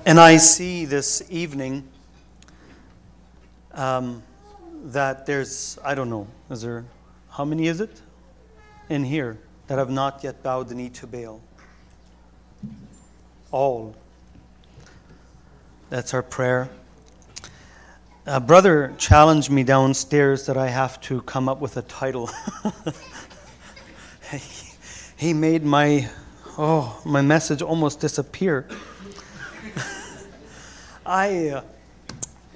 And I see this evening that there's, I don't know, how many is it in here that have not yet bowed the knee to Baal? All. That's our prayer. A brother challenged me downstairs that I have to come up with a title. He made my message almost disappear. I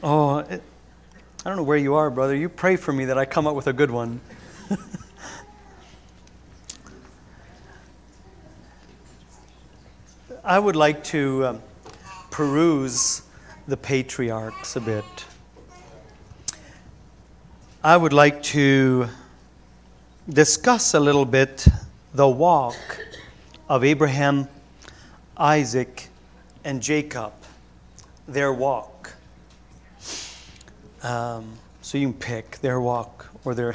don't know where you are, brother. You pray for me that I come up with a good one. I would like to peruse the patriarchs a bit. I would like to discuss a little bit the walk of Abraham, Isaac, and Jacob, their walk. So you can pick their walk or their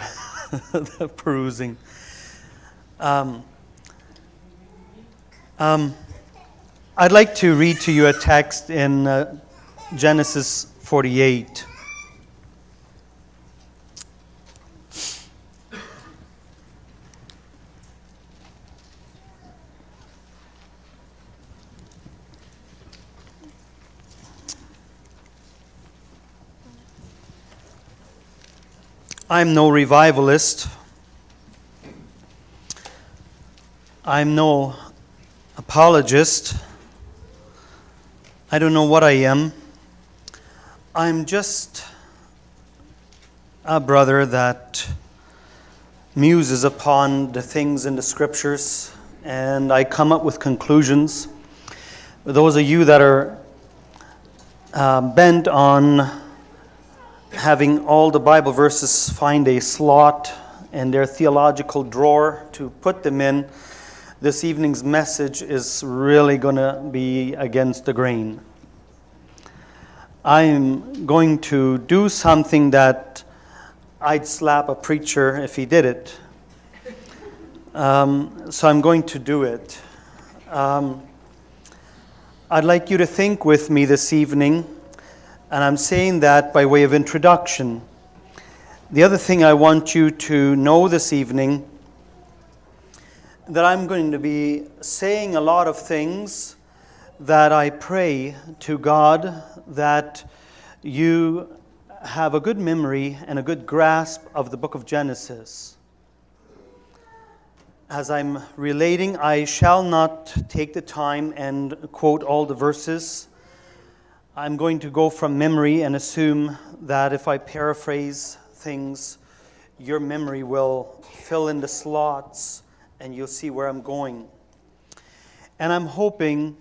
the perusing. I'd like to read to you a text in Genesis 48. I'm no revivalist. I'm no apologist. I don't know what I am. I'm just a brother that muses upon the things in the scriptures, and I come up with conclusions. Those of you that are bent on having all the Bible verses find a slot in their theological drawer to put them in, this evening's message is really going to be against the grain. I'm going to do something that I'd slap a preacher if he did it. So I'm going to do it. I'd like you to think with me this evening, and I'm saying that by way of introduction. The other thing I want you to know this evening, that I'm going to be saying a lot of things that I pray to God that you have a good memory and a good grasp of the book of Genesis. As I'm relating, I shall not take the time and quote all the verses. I'm going to go from memory and assume that if I paraphrase things, your memory will fill in the slots and you'll see where I'm going. And I'm hoping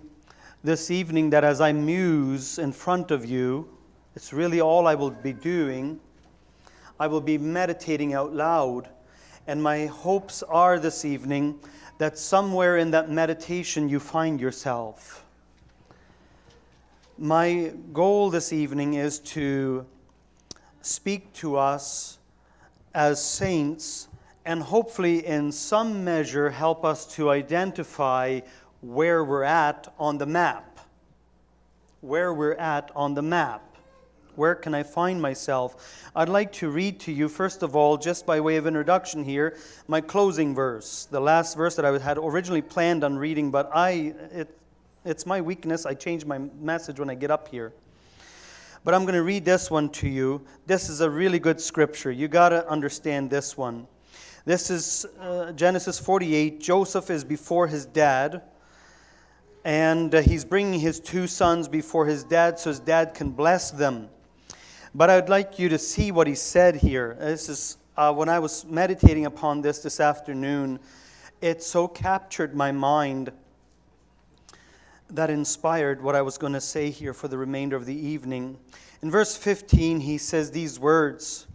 this evening that as I muse in front of you, it's really all I will be doing. I will be meditating out loud. And my hopes are this evening that somewhere in that meditation you find yourself. My goal this evening is to speak to us as saints and hopefully in some measure help us to identify where we're at on the map. Where we're at on the map. Where can I find myself? I'd like to read to you, first of all, just by way of introduction here, my closing verse. The last verse that I had originally planned on reading, but it's my weakness. I change my message when I get up here. But I'm going to read this one to you. This is a really good scripture. You got to understand this one. This is Genesis 48. Joseph is before his dad. And he's bringing his two sons before his dad so his dad can bless them. But I'd like you to see what he said here. This is when I was meditating upon this afternoon, it so captured my mind that inspired what I was going to say here for the remainder of the evening. In verse 15, he says these words,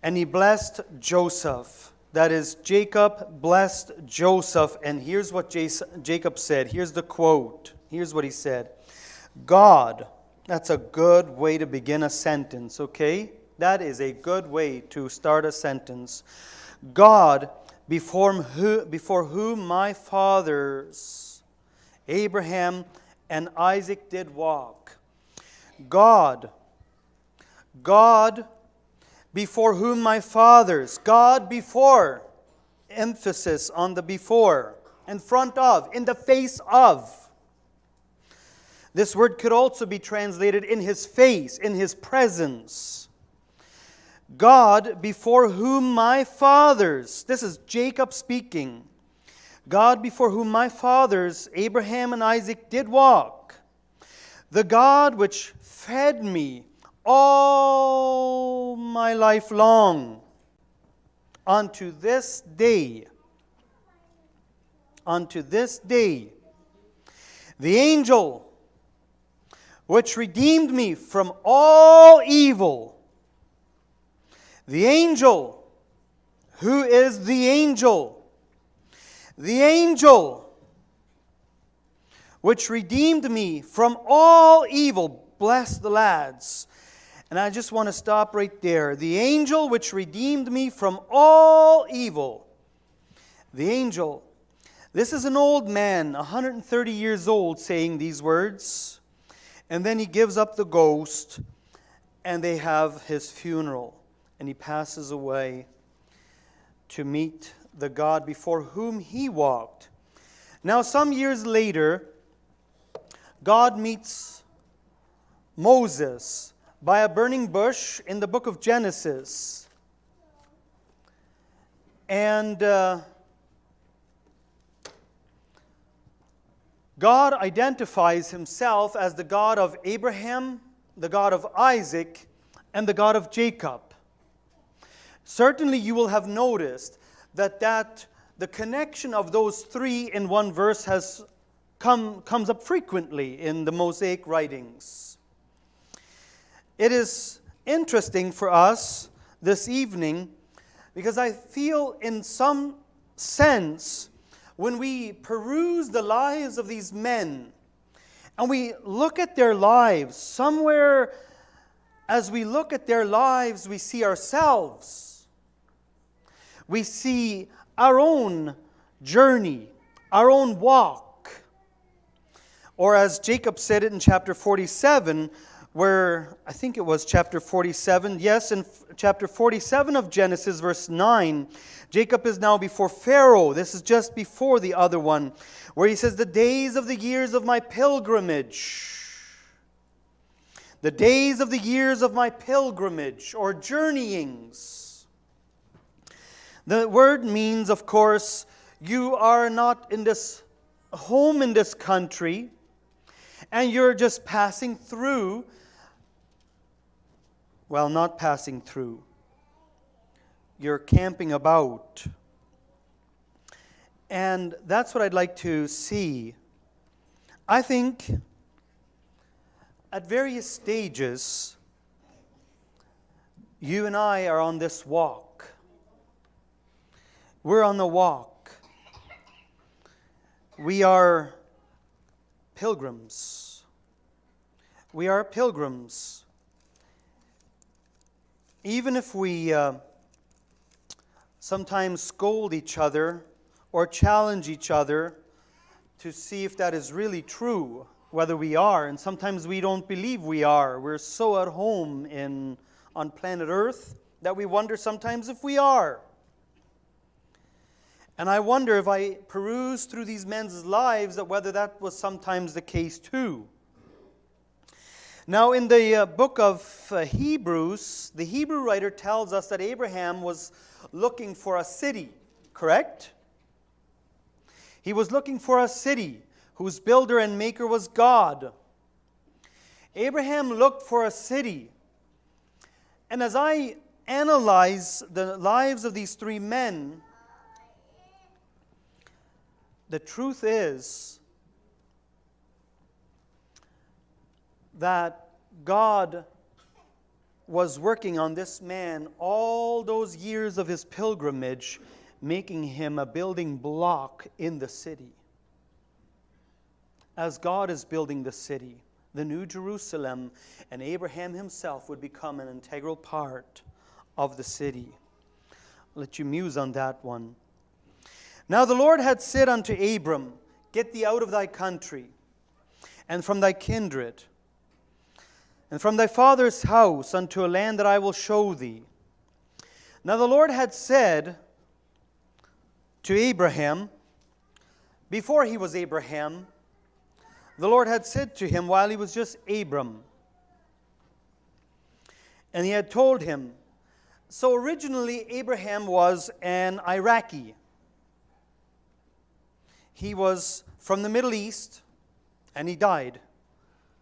"And he blessed Joseph." That is, Jacob blessed Joseph. And here's what Jacob said. Here's the quote. Here's what he said. God, that's a good way to begin a sentence, okay? That is a good way to start a sentence. God, before whom my fathers, Abraham and Isaac did walk. God before whom my fathers, God before, emphasis on the before, in front of, in the face of. This word could also be translated in his face, in his presence. God before whom my fathers, this is Jacob speaking, God before whom my fathers, Abraham and Isaac, did walk. The God which fed me all my life long, unto this day, the angel which redeemed me from all evil. The angel, who is the angel? The angel which redeemed me from all evil. Bless the lads. And I just want to stop right there. The angel which redeemed me from all evil. The angel. This is an old man, 130 years old, saying these words. And then he gives up the ghost, and they have his funeral. And he passes away to meet the God before whom he walked. Now, some years later, God meets Moses by a burning bush in the book of Genesis. And God identifies himself as the God of Abraham, the God of Isaac, and the God of Jacob. Certainly you will have noticed that the connection of those three in one verse comes up frequently in the Mosaic writings. It is interesting for us this evening because I feel in some sense when we peruse the lives of these men and we look at their lives, somewhere as we look at their lives, we see ourselves. We see our own journey, our own walk. Or as Jacob said it in chapter 47, where I think it was chapter 47. Yes, in chapter 47 of Genesis, verse 9, Jacob is now before Pharaoh. This is just before the other one, where he says, the days of the years of my pilgrimage. The days of the years of my pilgrimage, or journeyings. The word means, of course, you are not in this home in this country, and you're just passing through. Well, not passing through. You're camping about. And that's what I'd like to see. I think at various stages, you and I are on this walk. We're on the walk. We are pilgrims. We are pilgrims. Even if we sometimes scold each other or challenge each other to see if that is really true, whether we are, and sometimes we don't believe we are. We're so at home on planet Earth that we wonder sometimes if we are. And I wonder if I peruse through these men's lives that whether that was sometimes the case too. Now, in the book of Hebrews, the Hebrew writer tells us that Abraham was looking for a city, correct? He was looking for a city whose builder and maker was God. Abraham looked for a city. And as I analyze the lives of these three men, the truth is that God was working on this man all those years of his pilgrimage, making him a building block in the city. As God is building the city, the New Jerusalem, and Abraham himself would become an integral part of the city. I'll let you muse on that one. Now the Lord had said unto Abram, get thee out of thy country, and from thy kindred, and from thy father's house unto a land that I will show thee. Now the Lord had said to Abraham, before he was Abraham, the Lord had said to him while he was just Abram. And he had told him, so originally Abraham was an Iraqi. He was from the Middle East, and he died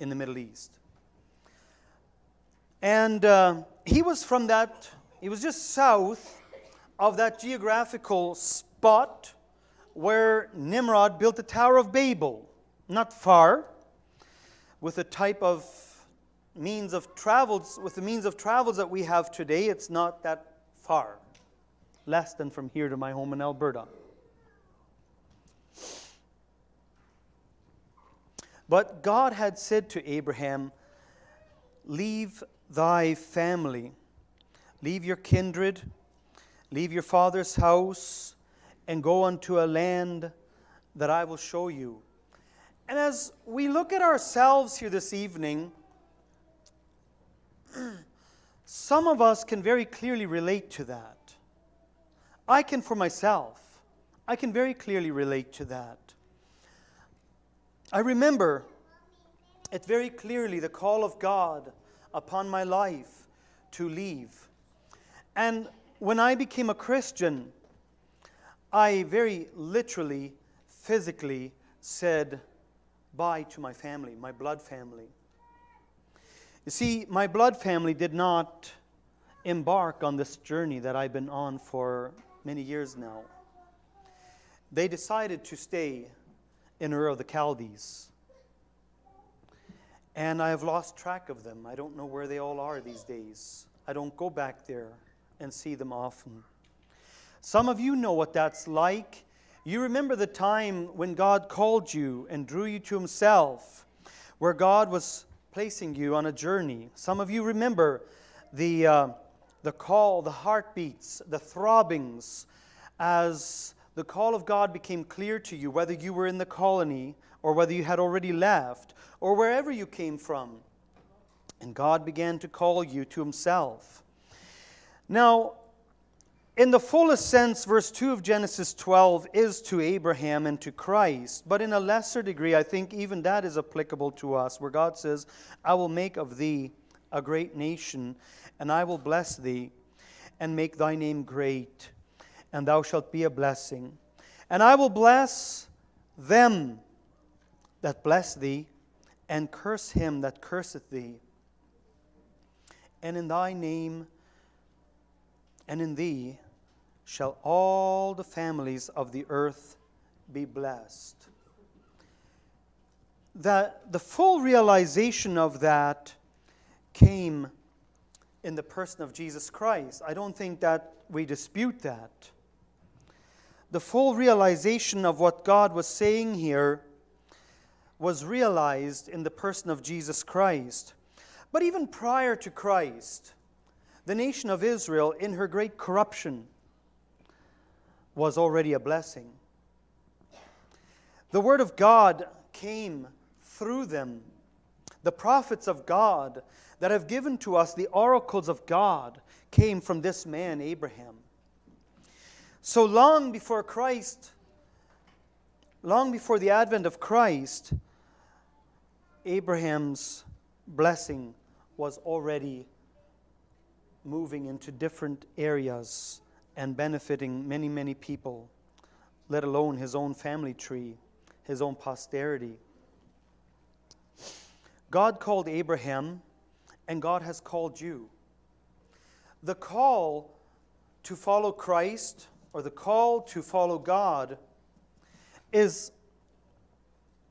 in the Middle East. And he was just south of that geographical spot where Nimrod built the Tower of Babel. Not far, with the type of means of travels, that we have today, it's not that far. Less than from here to my home in Alberta. But God had said to Abraham, leave thy family, leave your kindred, leave your father's house, and go unto a land that I will show you. And as we look at ourselves here this evening, some of us can very clearly relate to that. I can for myself. I can very clearly relate to that. I remember it very clearly, the call of God upon my life to leave. And when I became a Christian, I very literally, physically said bye to my family, my blood family. You see, my blood family did not embark on this journey that I've been on for many years now. They decided to stay in Ur of the Chaldees. And I have lost track of them. I don't know where they all are these days. I don't go back there and see them often. Some of you know what that's like. You remember the time when God called you and drew you to Himself, where God was placing you on a journey. Some of you remember the call, the heartbeats, the throbbings, as the call of God became clear to you, whether you were in the colony or whether you had already left or wherever you came from. And God began to call you to Himself. Now, in the fullest sense, verse 2 of Genesis 12 is to Abraham and to Christ. But in a lesser degree, I think even that is applicable to us, where God says, I will make of thee a great nation, and I will bless thee, and make thy name great, and thou shalt be a blessing. And I will bless them that bless thee, and curse him that curseth thee. And in thy name and in thee shall all the families of the earth be blessed. The full realization of that came in the person of Jesus Christ. I don't think that we dispute that. The full realization of what God was saying here was realized in the person of Jesus Christ. But even prior to Christ, the nation of Israel, in her great corruption, was already a blessing. The Word of God came through them. The prophets of God that have given to us the oracles of God came from this man, Abraham. So long before Christ, long before the advent of Christ, Abraham's blessing was already moving into different areas and benefiting many, many people, let alone his own family tree, his own posterity. God called Abraham, and God has called you. The call to follow Christ, or the call to follow God, is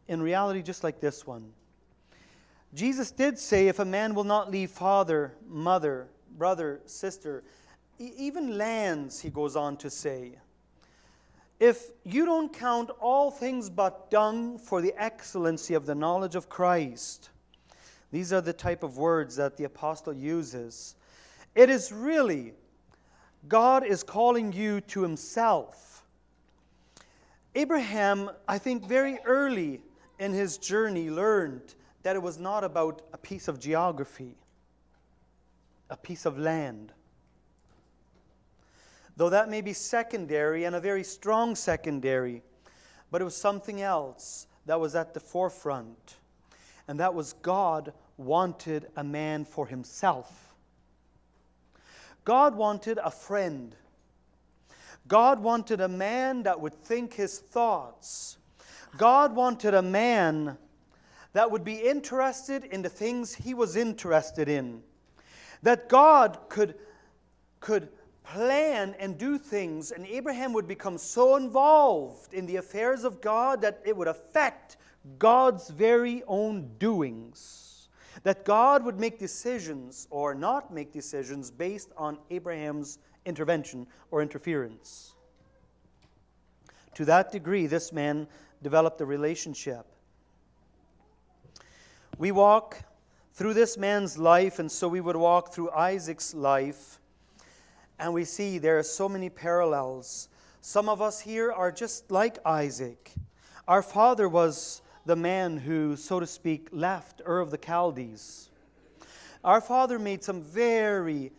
in reality just like this one. Jesus did say, if a man will not leave father, mother, brother, sister, even lands, he goes on to say, if you don't count all things but dung for the excellency of the knowledge of Christ. These are the type of words that the apostle uses. It is really, God is calling you to Himself. Abraham, I think very early in his journey learned that it was not about a piece of geography, a piece of land. Though that may be secondary and a very strong secondary, but it was something else that was at the forefront. And that was God wanted a man for himself. God wanted a friend. God wanted a man that would think his thoughts. God wanted a man that would be interested in the things he was interested in. That God could plan and do things, and Abraham would become so involved in the affairs of God that it would affect God's very own doings. That God would make decisions or not make decisions based on Abraham's intervention or interference. To that degree, this man developed a relationship. We walk through this man's life, and so we would walk through Isaac's life, and we see there are so many parallels. Some of us here are just like Isaac. Our father was the man who, so to speak, left Ur of the Chaldees. Our father made some very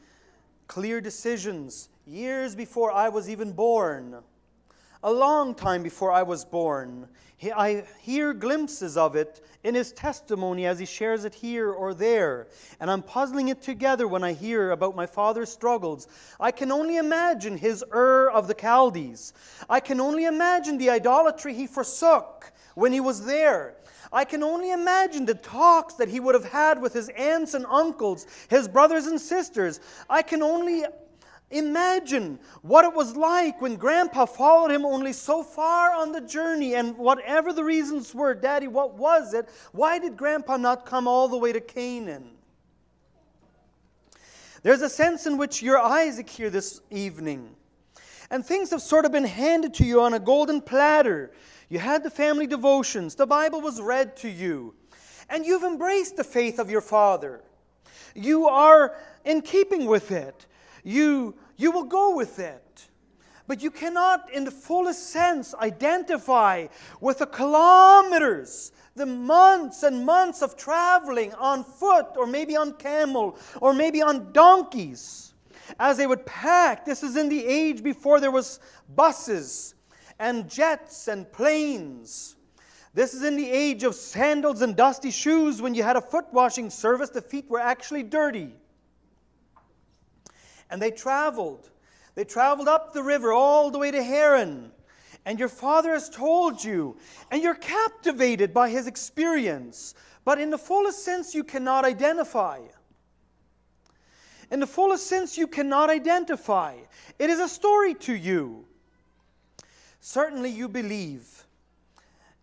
clear decisions years before I was even born. A long time before I was born. I hear glimpses of it in his testimony as he shares it here or there. And I'm puzzling it together when I hear about my father's struggles. I can only imagine his Ur of the Chaldees. I can only imagine the idolatry he forsook when he was there. I can only imagine the talks that he would have had with his aunts and uncles, his brothers and sisters. I can only imagine what it was like when Grandpa followed him only so far on the journey, and whatever the reasons were, Daddy, what was it? Why did Grandpa not come all the way to Canaan? There's a sense in which you're Isaac here this evening, and things have sort of been handed to you on a golden platter. You had the family devotions, the Bible was read to you, and you've embraced the faith of your father. You are in keeping with it. You will go with it. But you cannot, in the fullest sense, identify with the kilometers, the months and months of traveling on foot, or maybe on camel, or maybe on donkeys, as they would pack. This is in the age before there was buses and jets and planes. This is in the age of sandals and dusty shoes. When you had a foot washing service, the feet were actually dirty. And they traveled. They traveled up the river all the way to Haran. And your father has told you, and you're captivated by his experience. But in the fullest sense, you cannot identify. In the fullest sense, you cannot identify. It is a story to you. Certainly you believe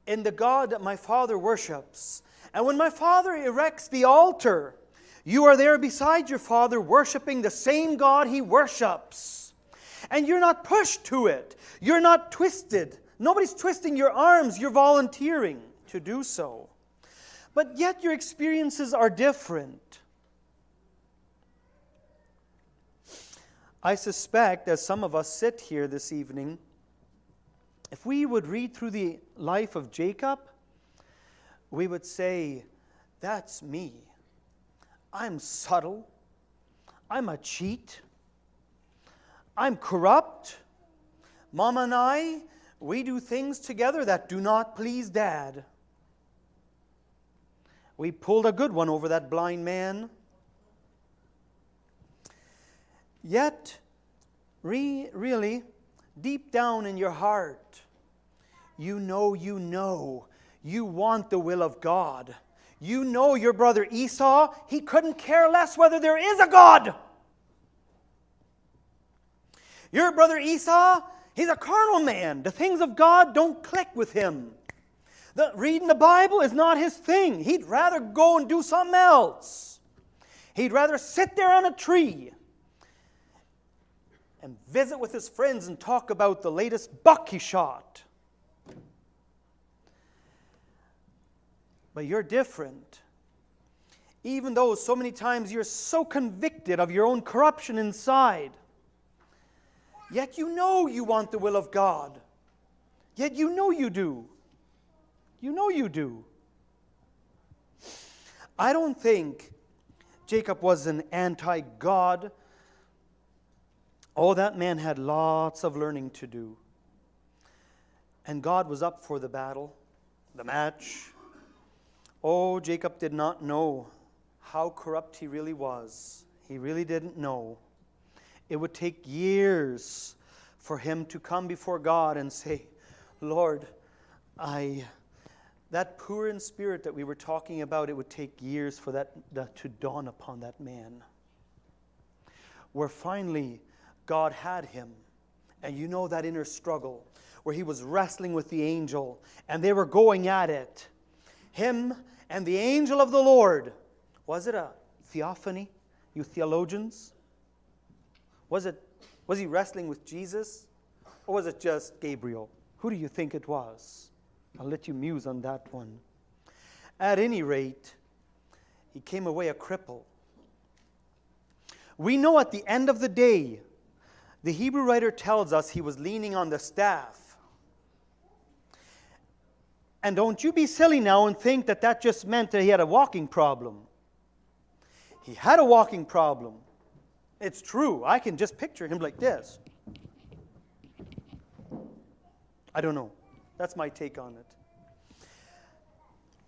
in the God that my father worships. And when my father erects the altar, you are there beside your father worshiping the same God he worships. And you're not pushed to it. You're not twisted. Nobody's twisting your arms. You're volunteering to do so. But yet your experiences are different. I suspect, as some of us sit here this evening, if we would read through the life of Jacob, we would say, that's me. I'm subtle. I'm a cheat. I'm corrupt. Mama and I, we do things together that do not please Dad. We pulled a good one over that blind man. Yet, really, deep down in your heart, you know you want the will of God. You know your brother Esau, he couldn't care less whether there is a God. Your brother Esau, he's a carnal man. The things of God don't click with him. Reading the Bible is not his thing. He'd rather go and do something else. He'd rather sit there on a tree and visit with his friends and talk about the latest buck he shot. But you're different. Even though so many times you're so convicted of your own corruption inside, yet you know you want the will of God. Yet you know you do. You know you do. I don't think Jacob was an anti-God. Oh, that man had lots of learning to do. And God was up for the battle, the match. Oh, Jacob did not know how corrupt he really was. He really didn't know. It would take years for him to come before God and say, Lord, that poor in spirit that we were talking about, it would take years for that to dawn upon that man. Where finally God had him. And you know that inner struggle where he was wrestling with the angel and they were going at it. Him and the angel of the Lord. Was it a theophany, you theologians? Was he wrestling with Jesus? Or was it just Gabriel? Who do you think it was? I'll let you muse on that one. At any rate, he came away a cripple. We know at the end of the day, the Hebrew writer tells us he was leaning on the staff. And don't you be silly now and think that that just meant that he had a walking problem. He had a walking problem. It's true. I can just picture him like this. I don't know. That's my take on it.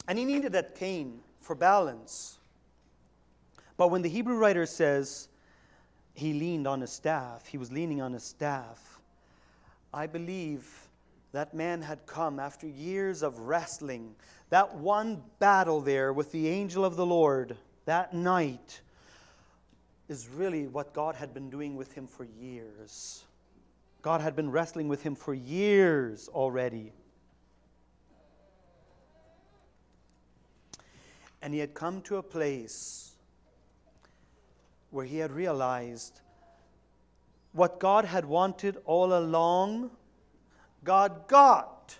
And he needed that cane for balance. But when the Hebrew writer says he leaned on his staff, he was leaning on his staff, I believe that man had come after years of wrestling. That one battle there with the angel of the Lord that night is really what God had been doing with him for years. God had been wrestling with him for years already. And he had come to a place where he had realized what God had wanted all along, God got.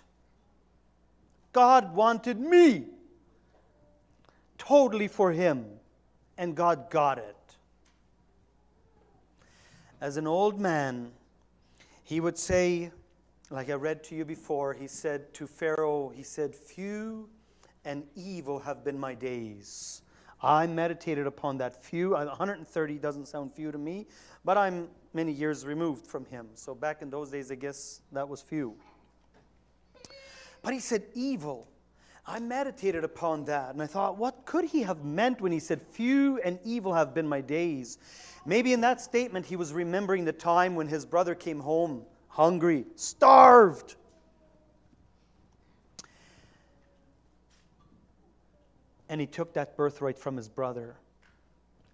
God wanted me totally for him, and God got it. As an old man, he would say, like I read to you before, he said to Pharaoh, he said, few and evil have been my days. I meditated upon that few. 130 doesn't sound few to me, but I'm many years removed from him. So back in those days, I guess that was few. But he said evil. I meditated upon that, and I thought, what could he have meant when he said, few and evil have been my days? Maybe in that statement, he was remembering the time when his brother came home, hungry, starved. And he took that birthright from his brother.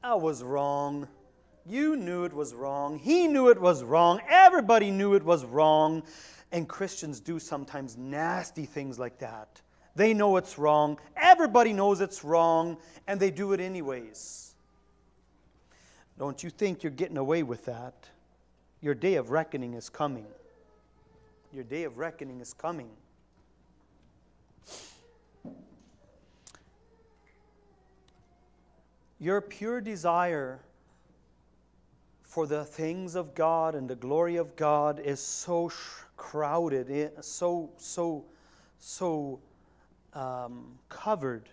That was wrong. You knew it was wrong. He knew it was wrong. Everybody knew it was wrong. And Christians do sometimes nasty things like that. They know it's wrong. Everybody knows it's wrong. And they do it anyways. Don't you think you're getting away with that? Your day of reckoning is coming. Your day of reckoning is coming. Your pure desire for the things of God and the glory of God is so crowded, so covered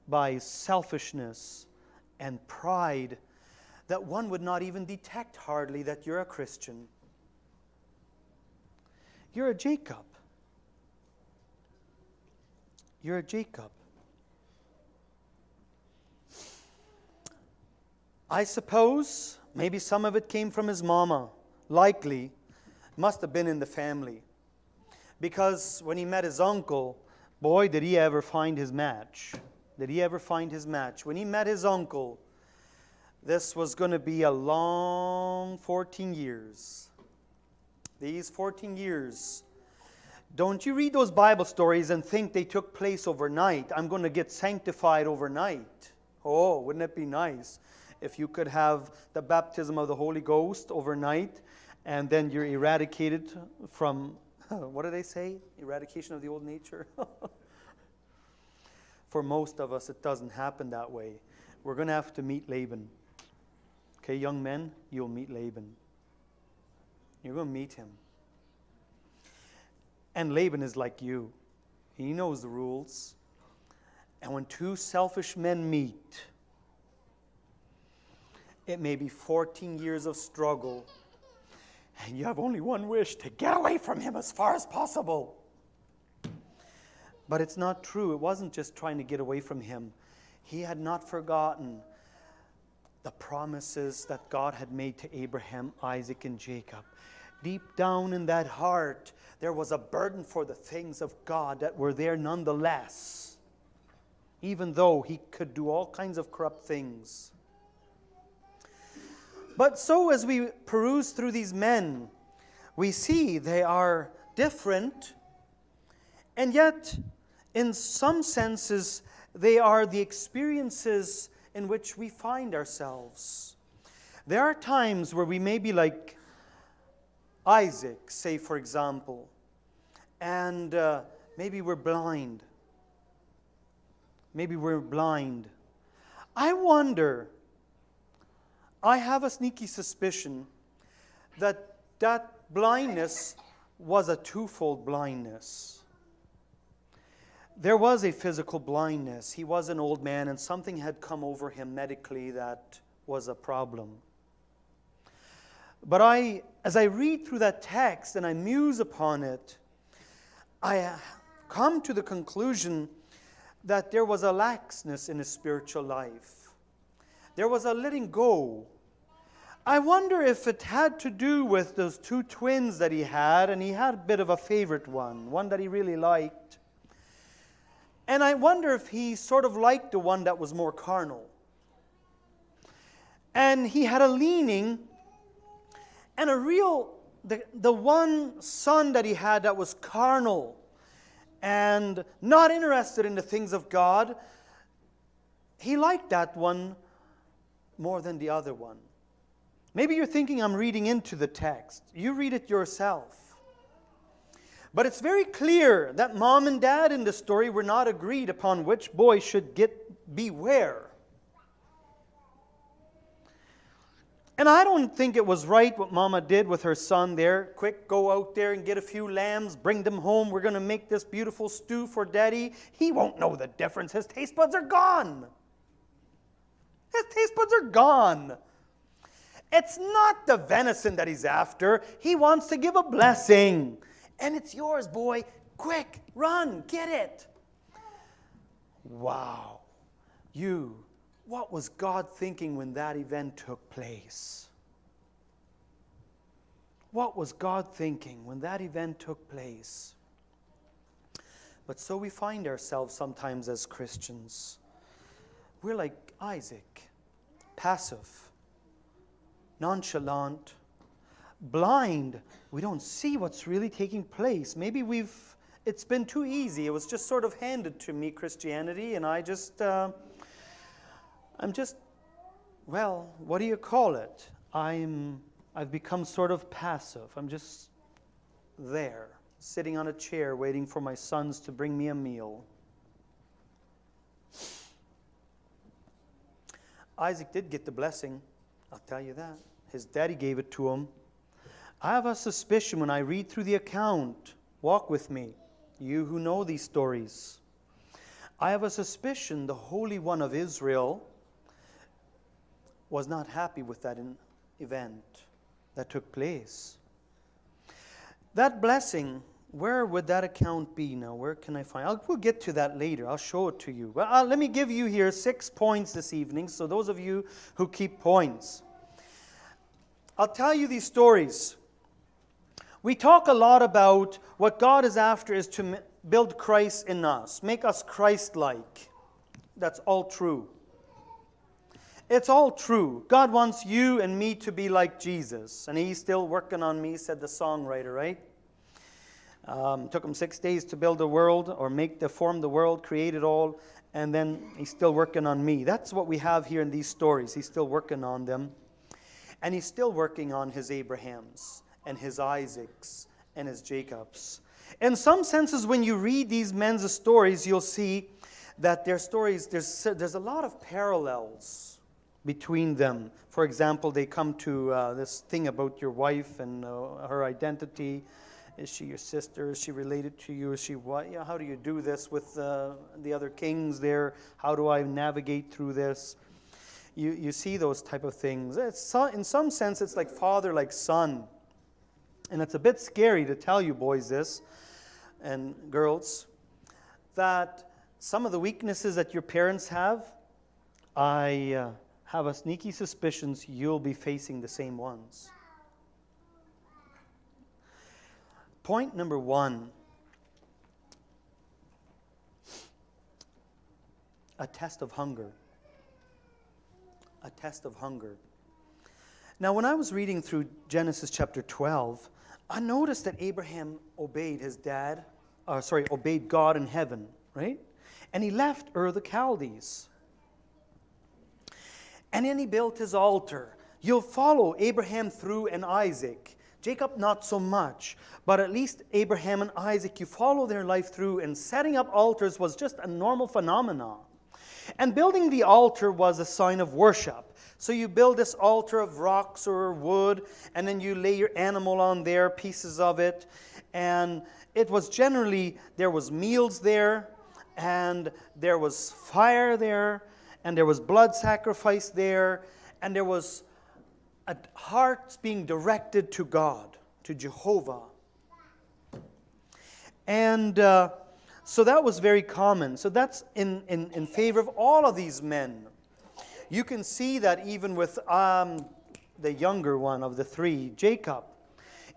by selfishness and pride that one would not even detect hardly that you're a Christian. You're a Jacob. You're a Jacob. I suppose maybe some of it came from his mama. Likely. Must have been in the family. Because when he met his uncle, boy, did he ever find his match. Did he ever find his match? When he met his uncle, this was going to be a long 14 years. These 14 years. Don't you read those Bible stories and think they took place overnight. I'm going to get sanctified overnight. Oh, wouldn't it be nice if you could have the baptism of the Holy Ghost overnight and then you're eradicated from, what do they say? Eradication of the old nature? For most of us, it doesn't happen that way. We're going to have to meet Laban. Okay, young men, you'll meet Laban. You're going to meet him. And Laban is like you. He knows the rules. And when two selfish men meet, it may be 14 years of struggle, and you have only one wish: to get away from him as far as possible. But it's not true. It wasn't just trying to get away from him. He had not forgotten the promises that God had made to Abraham, Isaac, and Jacob. Deep down in that heart, there was a burden for the things of God that were there nonetheless, even though he could do all kinds of corrupt things. But so as we peruse through these men, we see they are different, and yet, in some senses, they are the experiences in which we find ourselves. There are times where we may be like Isaac, say for example, and maybe we're blind. Maybe we're blind. I wonder, I have a sneaky suspicion that that blindness was a twofold blindness. There was a physical blindness. He was an old man, and something had come over him medically that was a problem. But as I read through that text and I muse upon it, I come to the conclusion that there was a laxness in his spiritual life. There was a letting go. I wonder if it had to do with those two twins that he had, and he had a bit of a favorite one that he really liked. And I wonder if he sort of liked the one that was more carnal. And he had a leaning and the one son that he had that was carnal and not interested in the things of God, he liked that one more than the other one. Maybe you're thinking I'm reading into the text. You read it yourself. But it's very clear that mom and dad in the story were not agreed upon which boy should be where. And I don't think it was right what Mama did with her son there. Quick, go out there and get a few lambs, bring them home. We're going to make this beautiful stew for Daddy. He won't know the difference. His taste buds are gone. His taste buds are gone. It's not the venison that he's after. He wants to give a blessing. And it's yours, boy. Quick, run, get it. Wow. What was God thinking when that event took place? What was God thinking when that event took place? But so we find ourselves sometimes as Christians. We're like Isaac, passive, nonchalant, blind. We don't see what's really taking place. Maybe it's been too easy. It was just sort of handed to me, Christianity, and I'm just, well, what do you call it? I've become sort of passive. I'm just there, sitting on a chair, waiting for my sons to bring me a meal. Isaac did get the blessing, I'll tell you that. His daddy gave it to him. I have a suspicion when I read through the account, walk with me, you who know these stories. I have a suspicion the Holy One of Israel was not happy with that event that took place. That blessing, where would that account be now? Where can I find it? We'll get to that later. I'll show it to you. But let me give you here 6 points this evening, so those of you who keep points. I'll tell you these stories. We talk a lot about what God is after is to build Christ in us, make us Christ-like. That's all true. It's all true. God wants you and me to be like Jesus, and He's still working on me, said the songwriter, right? Took Him 6 days to build the world, or form the world, create it all, and then He's still working on me. That's what we have here in these stories. He's still working on them. And He's still working on His Abrahams and His Isaacs and His Jacobs. In some senses, when you read these men's stories, you'll see that their stories, there's a lot of parallels between them. For example, they come to this thing about your wife and her identity, Is she your sister? Is she related to you? Is she what? You know, how do you do this with the other kings there? How do I navigate through this? You see those type of things. In some sense, it's like father, like son. And it's a bit scary to tell you boys this, and girls, that some of the weaknesses that your parents have, I have a sneaky suspicion you'll be facing the same ones. Point number 1. A test of hunger. A test of hunger. Now, when I was reading through Genesis chapter 12, I noticed that Abraham obeyed obeyed God in heaven, right? And he left Ur the Chaldees. And then he built his altar. You'll follow Abraham through and Isaac. Jacob not so much, but at least Abraham and Isaac, you follow their life through, and setting up altars was just a normal phenomenon. And building the altar was a sign of worship. So you build this altar of rocks or wood, and then you lay your animal on there, pieces of it, and it was generally, there was meals there, and there was fire there, and there was blood sacrifice there, and there was hearts being directed to God, to Jehovah. And so that was very common. So that's in favor of all of these men. You can see that even with the younger one of the three, Jacob.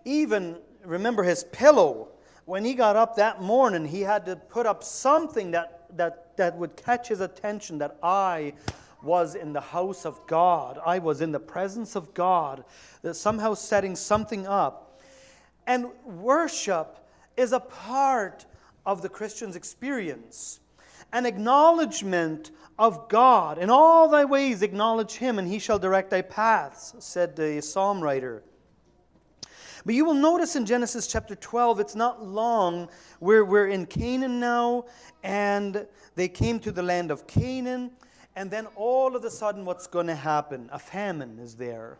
Even, remember his pillow. When he got up that morning, he had to put up something that would catch his attention, that I was in the house of God. I was in the presence of God. That somehow setting something up. And worship is a part of the Christian's experience. An acknowledgement of God. In all thy ways acknowledge Him, and He shall direct thy paths, said the psalm writer. But you will notice in Genesis chapter 12, it's not long. We're in Canaan now, and they came to the land of Canaan. And then all of a sudden, what's going to happen? A famine is there.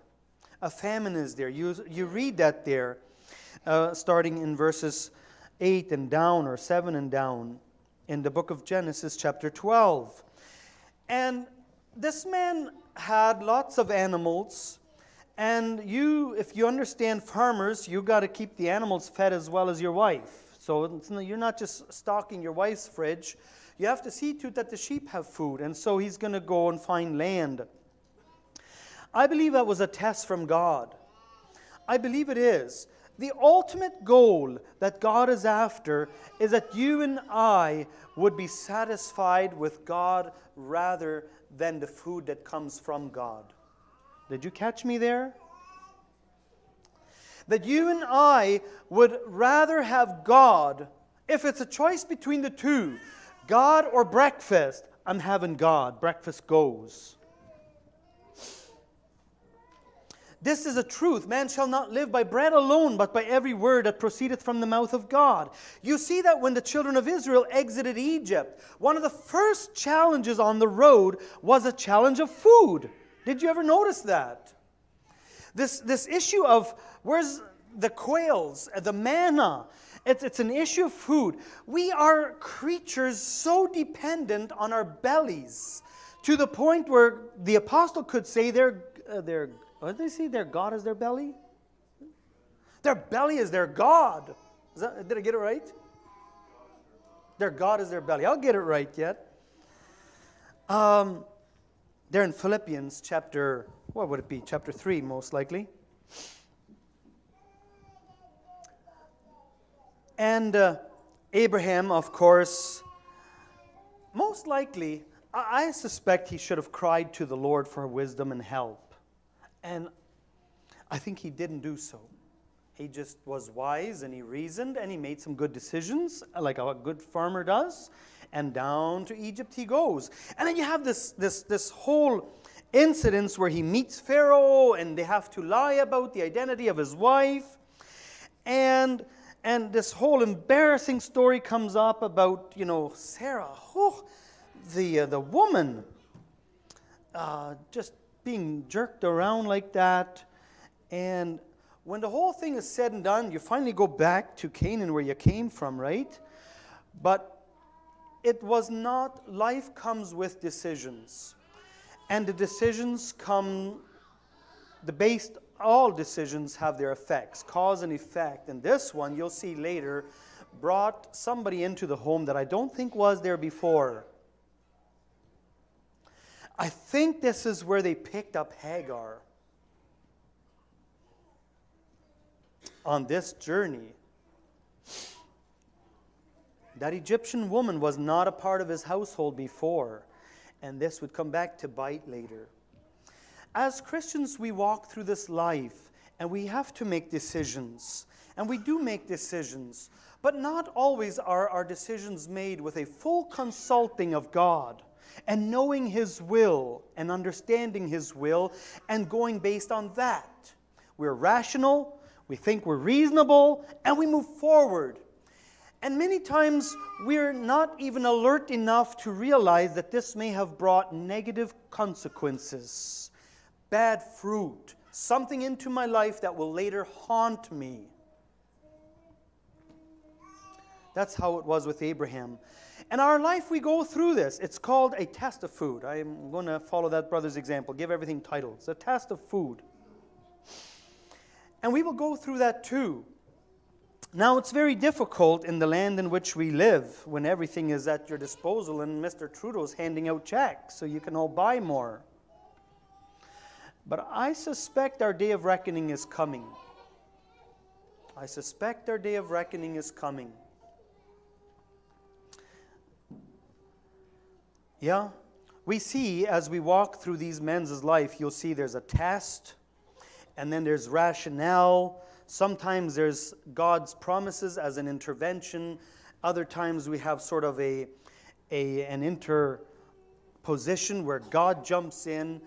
A famine is there. You read that there, starting in verses 8 and down, or 7 and down, in the book of Genesis chapter 12. And this man had lots of animals. And if you understand farmers, you got to keep the animals fed as well as your wife. So you're not just stocking your wife's fridge. You have to see to it that the sheep have food. And so he's going to go and find land. I believe that was a test from God. I believe it is. The ultimate goal that God is after is that you and I would be satisfied with God rather than the food that comes from God. Did you catch me there? That you and I would rather have God. If it's a choice between the two, God or breakfast, I'm having God. Breakfast goes. This is a truth. Man shall not live by bread alone, but by every word that proceedeth from the mouth of God. You see that when the children of Israel exited Egypt, one of the first challenges on the road was a challenge of food. Did you ever notice that? This issue of where's the quails, the manna, it's an issue of food. We are creatures so dependent on our bellies to the point where the apostle could say what did they say? Their God is their belly? Their belly is their God. Did I get it right? Their God is their belly. I'll get it right yet. They're in Philippians chapter, what would it be? Chapter 3, most likely. And Abraham, of course, most likely, I suspect he should have cried to the Lord for wisdom and help. And I think he didn't do so. He just was wise, and he reasoned, and he made some good decisions, like a good farmer does. And down to Egypt he goes. And then you have this whole incident where he meets Pharaoh, and they have to lie about the identity of his wife. And this whole embarrassing story comes up about, Sarah, the woman, just being jerked around like that. And when the whole thing is said and done, you finally go back to Canaan where you came from, right? But it was not, life comes with decisions. And the decisions come, all decisions have their effects, cause and effect. And this one, you'll see later, brought somebody into the home that I don't think was there before. I think this is where they picked up Hagar on this journey. That Egyptian woman was not a part of his household before, and this would come back to bite later. As Christians, we walk through this life, and we have to make decisions, and we do make decisions, but not always are our decisions made with a full consulting of God, and knowing His will, and understanding His will, and going based on that. We're rational, we think we're reasonable, and we move forward. And many times we're not even alert enough to realize that this may have brought negative consequences, bad fruit, something into my life that will later haunt me. That's how it was with Abraham. In our life, we go through this. It's called a test of food. I'm going to follow that brother's example, give everything titles. A test of food. And we will go through that too. Now, it's very difficult in the land in which we live when everything is at your disposal and Mr. Trudeau's handing out checks so you can all buy more. But I suspect our day of reckoning is coming. I suspect our day of reckoning is coming. Yeah, we see as we walk through these men's life, you'll see there's a test, and then there's rationale. Sometimes there's God's promises as an intervention. Other times we have sort of an interposition where God jumps in,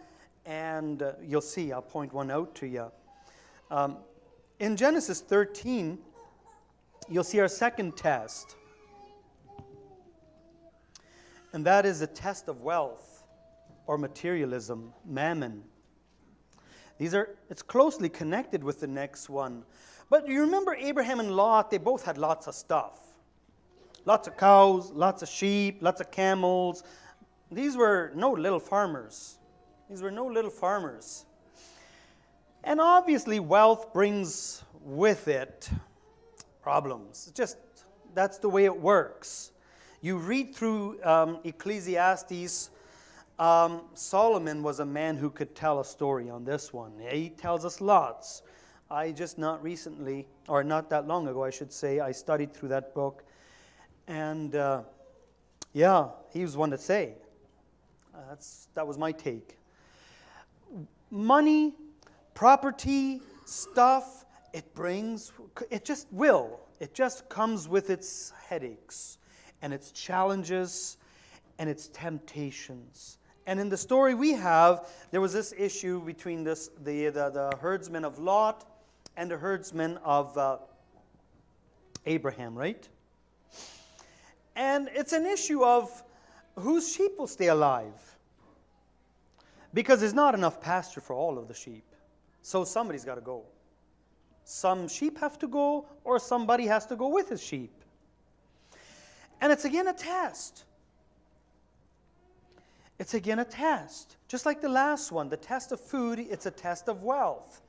and you'll see, I'll point one out to you. In Genesis 13, you'll see our second test. And that is a test of wealth or materialism, mammon. It's closely connected with the next one. But you remember Abraham and Lot, they both had lots of stuff. Lots of cows, lots of sheep, lots of camels. These were no little farmers. And obviously wealth brings with it problems. That's the way it works. You read through Ecclesiastes, Solomon was a man who could tell a story on this one. He tells us lots. I just not recently, or not that long ago, I should say, I studied through that book. And he was one to say. That was my take. Money, property, stuff, it just comes with its headaches and its challenges and its temptations. And in the story we have, there was this issue between the herdsmen of Lot and the herdsmen of Abraham, right? And it's an issue of whose sheep will stay alive. Because there's not enough pasture for all of the sheep. So somebody's got to go. Some sheep have to go, or somebody has to go with his sheep. And it's again a test. It's again a test. Just like the last one, the test of food, it's a test of wealth.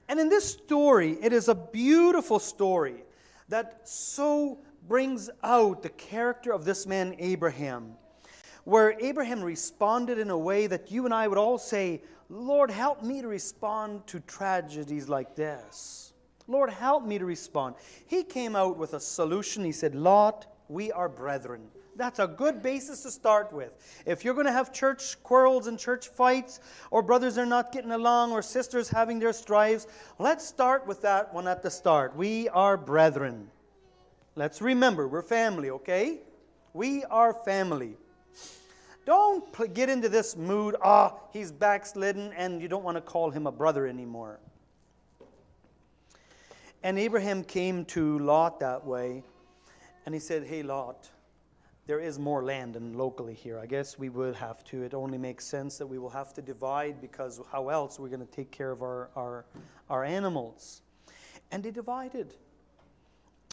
And in this story, it is a beautiful story that so brings out the character of this man Abraham, where Abraham responded in a way that you and I would all say, Lord, help me to respond to tragedies like this. Lord, help me to respond. He came out with a solution. He said, Lot, we are brethren. That's a good basis to start with. If you're going to have church quarrels and church fights, or brothers are not getting along, or sisters having their strives, let's start with that one at the start. We are brethren. Let's remember, we're family, okay? We are family. Don't get into this mood, he's backslidden, and you don't want to call him a brother anymore. And Abraham came to Lot that way, and he said, hey, Lot, there is more land than locally here. I guess we would have to. It only makes sense that we will have to divide, because how else we're going to take care of our animals. And they divided.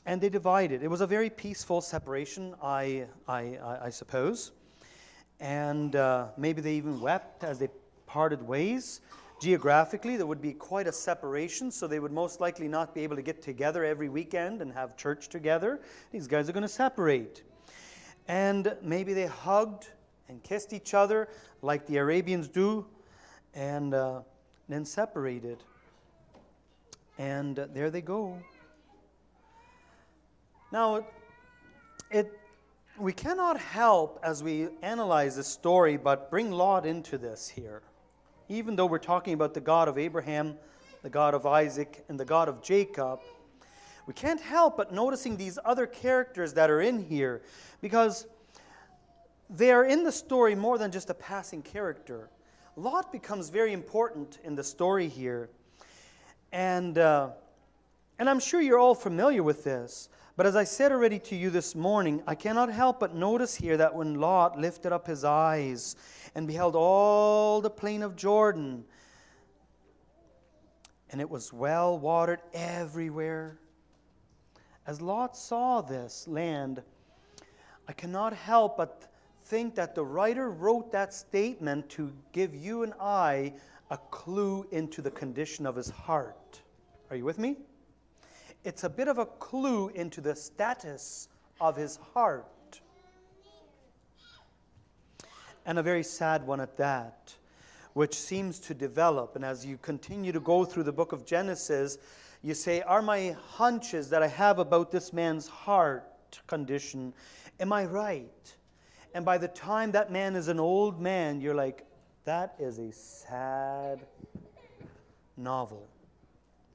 And they divided. It was a very peaceful separation, I suppose. And maybe they even wept as they parted ways. Geographically, there would be quite a separation, so they would most likely not be able to get together every weekend and have church together. These guys are going to separate. And maybe they hugged and kissed each other like the Arabians do, and then separated. And there they go. Now, we cannot help, as we analyze this story, but bring Lot into this here. Even though we're talking about the God of Abraham, the God of Isaac, and the God of Jacob, we can't help but noticing these other characters that are in here, because they are in the story more than just a passing character. Lot becomes very important in the story here. And I'm sure you're all familiar with this. But as I said already to you this morning, I cannot help but notice here that when Lot lifted up his eyes and beheld all the plain of Jordan, and it was well watered everywhere. As Lot saw this land, I cannot help but think that the writer wrote that statement to give you and I a clue into the condition of his heart. Are you with me? It's a bit of a clue into the status of his heart. And a very sad one at that, which seems to develop. And as you continue to go through the book of Genesis, you say, are my hunches that I have about this man's heart condition, am I right? And by the time that man is an old man, you're like, that is a sad novel.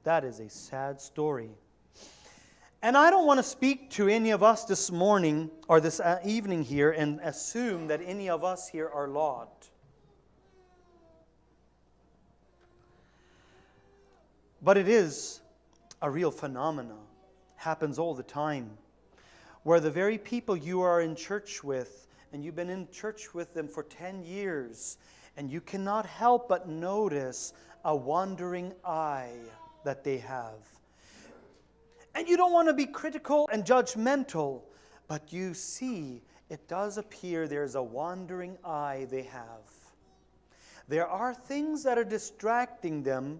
That is a sad story. And I don't want to speak to any of us this morning or this evening here and assume that any of us here are Lot. But it is a real phenomena. Happens all the time. Where the very people you are in church with, and you've been in church with them for 10 years, and you cannot help but notice a wandering eye that they have. And you don't want to be critical and judgmental, but you see, it does appear there's a wandering eye they have. There are things that are distracting them,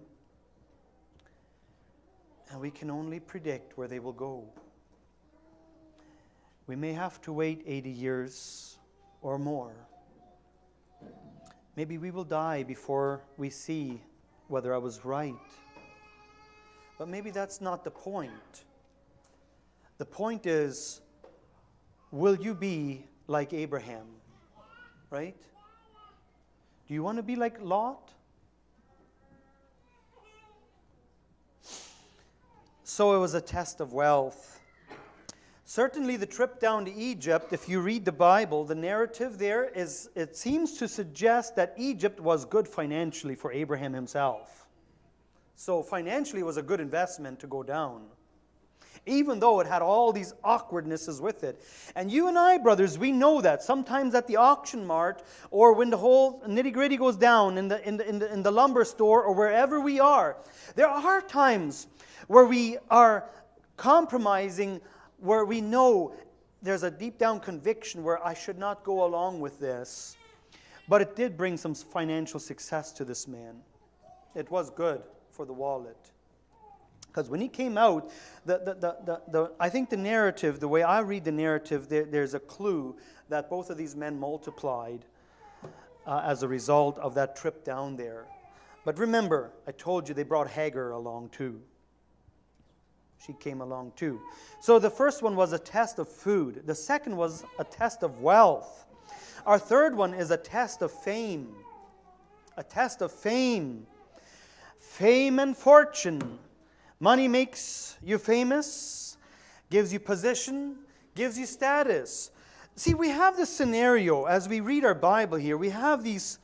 and we can only predict where they will go. We may have to wait 80 years or more. Maybe we will die before we see whether I was right. But maybe that's not the point. The point is, will you be like Abraham? Right? Do you want to be like Lot? So it was a test of wealth. Certainly the trip down to Egypt, if you read the Bible, the narrative there is, it seems to suggest that Egypt was good financially for Abraham himself. So financially it was a good investment to go down, even though it had all these awkwardnesses with it. And you and I, brothers, we know that sometimes at the auction mart, or when the whole nitty-gritty goes down in the lumber store, or wherever we are, there are times where we are compromising, where we know there's a deep down conviction where I should not go along with this. But it did bring some financial success to this man. It was good for the wallet. Because when he came out, I think the narrative, the way I read the narrative, there's a clue that both of these men multiplied as a result of that trip down there. But remember, I told you they brought Hagar along too. She came along too. So the first one was a test of food. The second was a test of wealth. Our third one is a test of fame. A test of fame. Fame and fortune. Money makes you famous, gives you position, gives you status. See, we have this scenario as we read our Bible here. We have these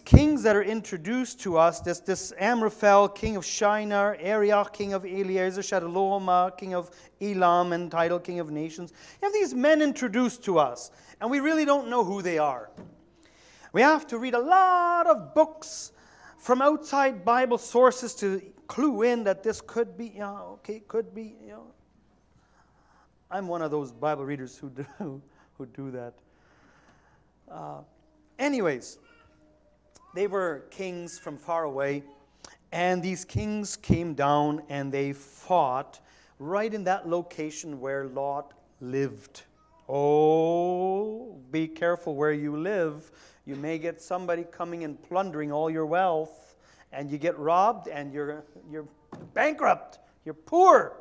kings that are introduced to us. This Amraphel, king of Shinar, Arioch, king of Eliezer, Shadaloma, king of Elam, and title king of nations. You have these men introduced to us, and we really don't know who they are. We have to read a lot of books from outside Bible sources to clue in that this could be, okay, could be, I'm one of those Bible readers who do that. Anyways, they were kings from far away, and these kings came down and they fought right in that location where Lot lived. Oh, be careful where you live. You may get somebody coming and plundering all your wealth, and you get robbed, and you're bankrupt. You're poor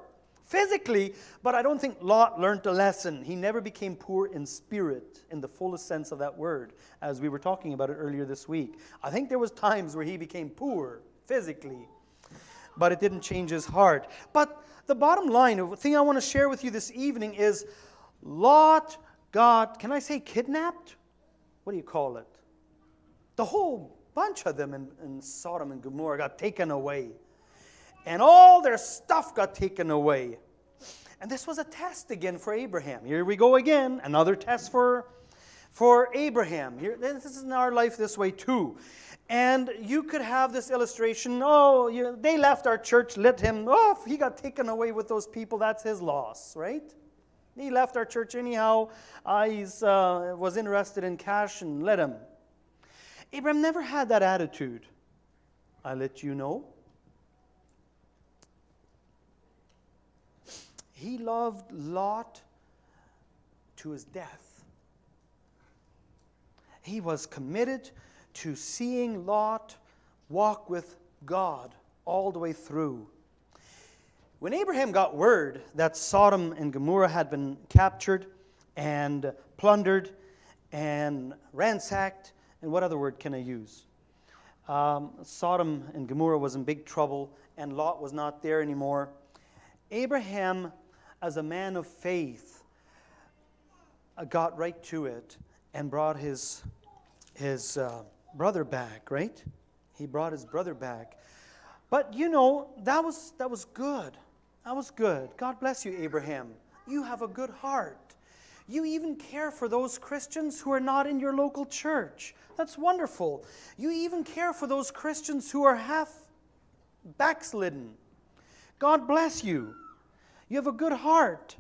physically, but I don't think Lot learned a lesson. He never became poor in spirit, in the fullest sense of that word, as we were talking about it earlier this week. I think there was times where he became poor physically, but it didn't change his heart. But the bottom line, the thing I want to share with you this evening is Lot got, can I say kidnapped? What do you call it? The whole bunch of them in Sodom and Gomorrah got taken away. And all their stuff got taken away. And this was a test again for Abraham. Here we go again, another test for Abraham. This is in our life this way too. And you could have this illustration, they left our church, let him, if he got taken away with those people, that's his loss, right? He left our church anyhow. He was interested in cash, and let him. Abraham never had that attitude. I let you know. He loved Lot to his death. He was committed to seeing Lot walk with God all the way through. When Abraham got word that Sodom and Gomorrah had been captured and plundered and ransacked, and what other word can I use? Sodom and Gomorrah was in big trouble, and Lot was not there anymore. Abraham, as a man of faith, got right to it and brought his brother back, right? He brought his brother back. But that was good. That was good. God bless you, Abraham. You have a good heart. You even care for those Christians who are not in your local church. That's wonderful. You even care for those Christians who are half backslidden. God bless you. You have a good heart.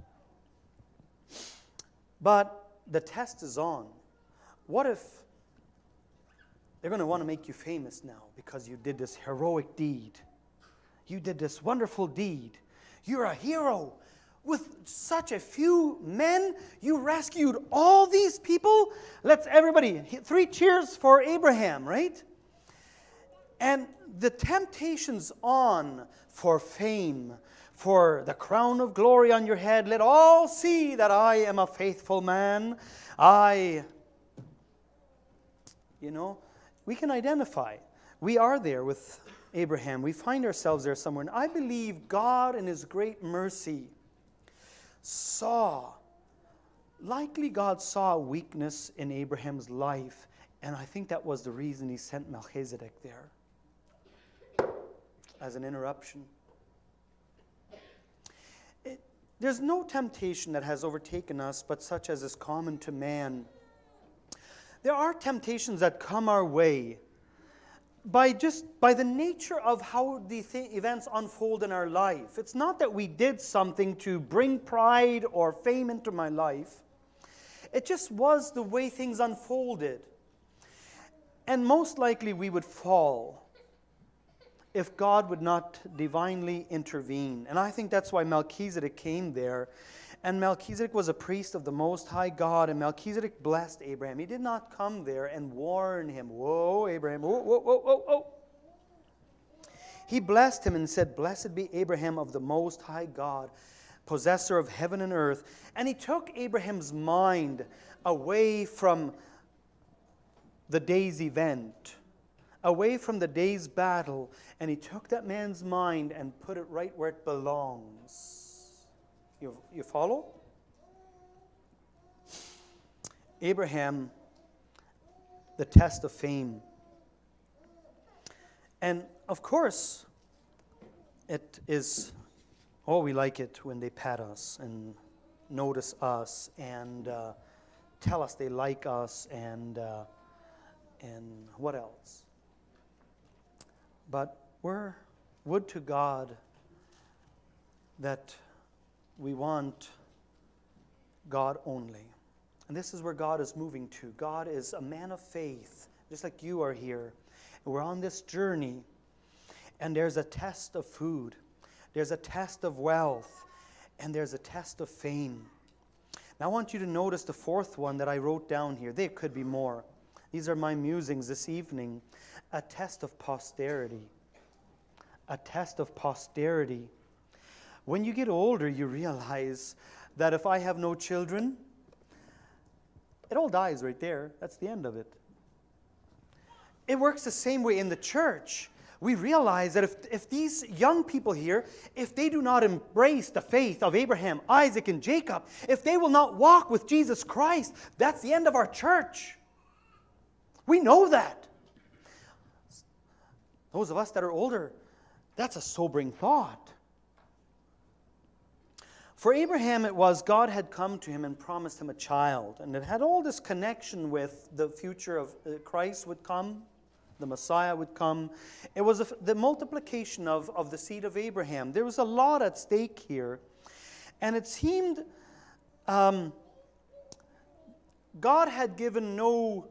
But the test is on. What if they're going to want to make you famous now because you did this heroic deed? You did this wonderful deed. You're a hero. With such a few men, you rescued all these people. Let's everybody, 3 cheers for Abraham, right? And the temptation's on for fame, for the crown of glory on your head. Let all see that I am a faithful man. We can identify. We are there with Abraham. We find ourselves there somewhere. And I believe God in His great mercy God saw a weakness in Abraham's life, and I think that was the reason He sent Melchizedek there as an interruption. There's no temptation that has overtaken us but such as is common to man. There are temptations that come our way by the nature of how the events unfold in our life. It's not that we did something to bring pride or fame into my life. It just was the way things unfolded. And most likely we would fall if God would not divinely intervene. And I think that's why Melchizedek came there. And Melchizedek was a priest of the Most High God, and Melchizedek blessed Abraham. He did not come there and warn him, "Whoa, Abraham, whoa, whoa, whoa, whoa, whoa." He blessed him and said, "Blessed be Abraham of the Most High God, possessor of heaven and earth." And he took Abraham's mind away from the day's event, away from the day's battle, and he took that man's mind and put it right where it belongs. You follow? Abraham, the test of fame. And of course, it is, we like it when they pat us and notice us and tell us they like us and what else? But we're Would to God that we want God only. And this is where God is moving to. God is a man of faith, just like you are here. And we're on this journey, and there's a test of food, there's a test of wealth, and there's a test of fame. Now I want you to notice the fourth one that I wrote down here. There could be more. These are my musings this evening. A test of posterity. A test of posterity. When you get older, you realize that if I have no children, it all dies right there. That's the end of it. It works the same way in the church. We realize that if these young people here, if they do not embrace the faith of Abraham, Isaac, and Jacob, if they will not walk with Jesus Christ, that's the end of our church. We know that. Those of us that are older, that's a sobering thought. For Abraham, it was God had come to him and promised him a child. And it had all this connection with the future of Christ would come. The Messiah would come. It was the multiplication of the seed of Abraham. There was a lot at stake here. And it seemed God had given no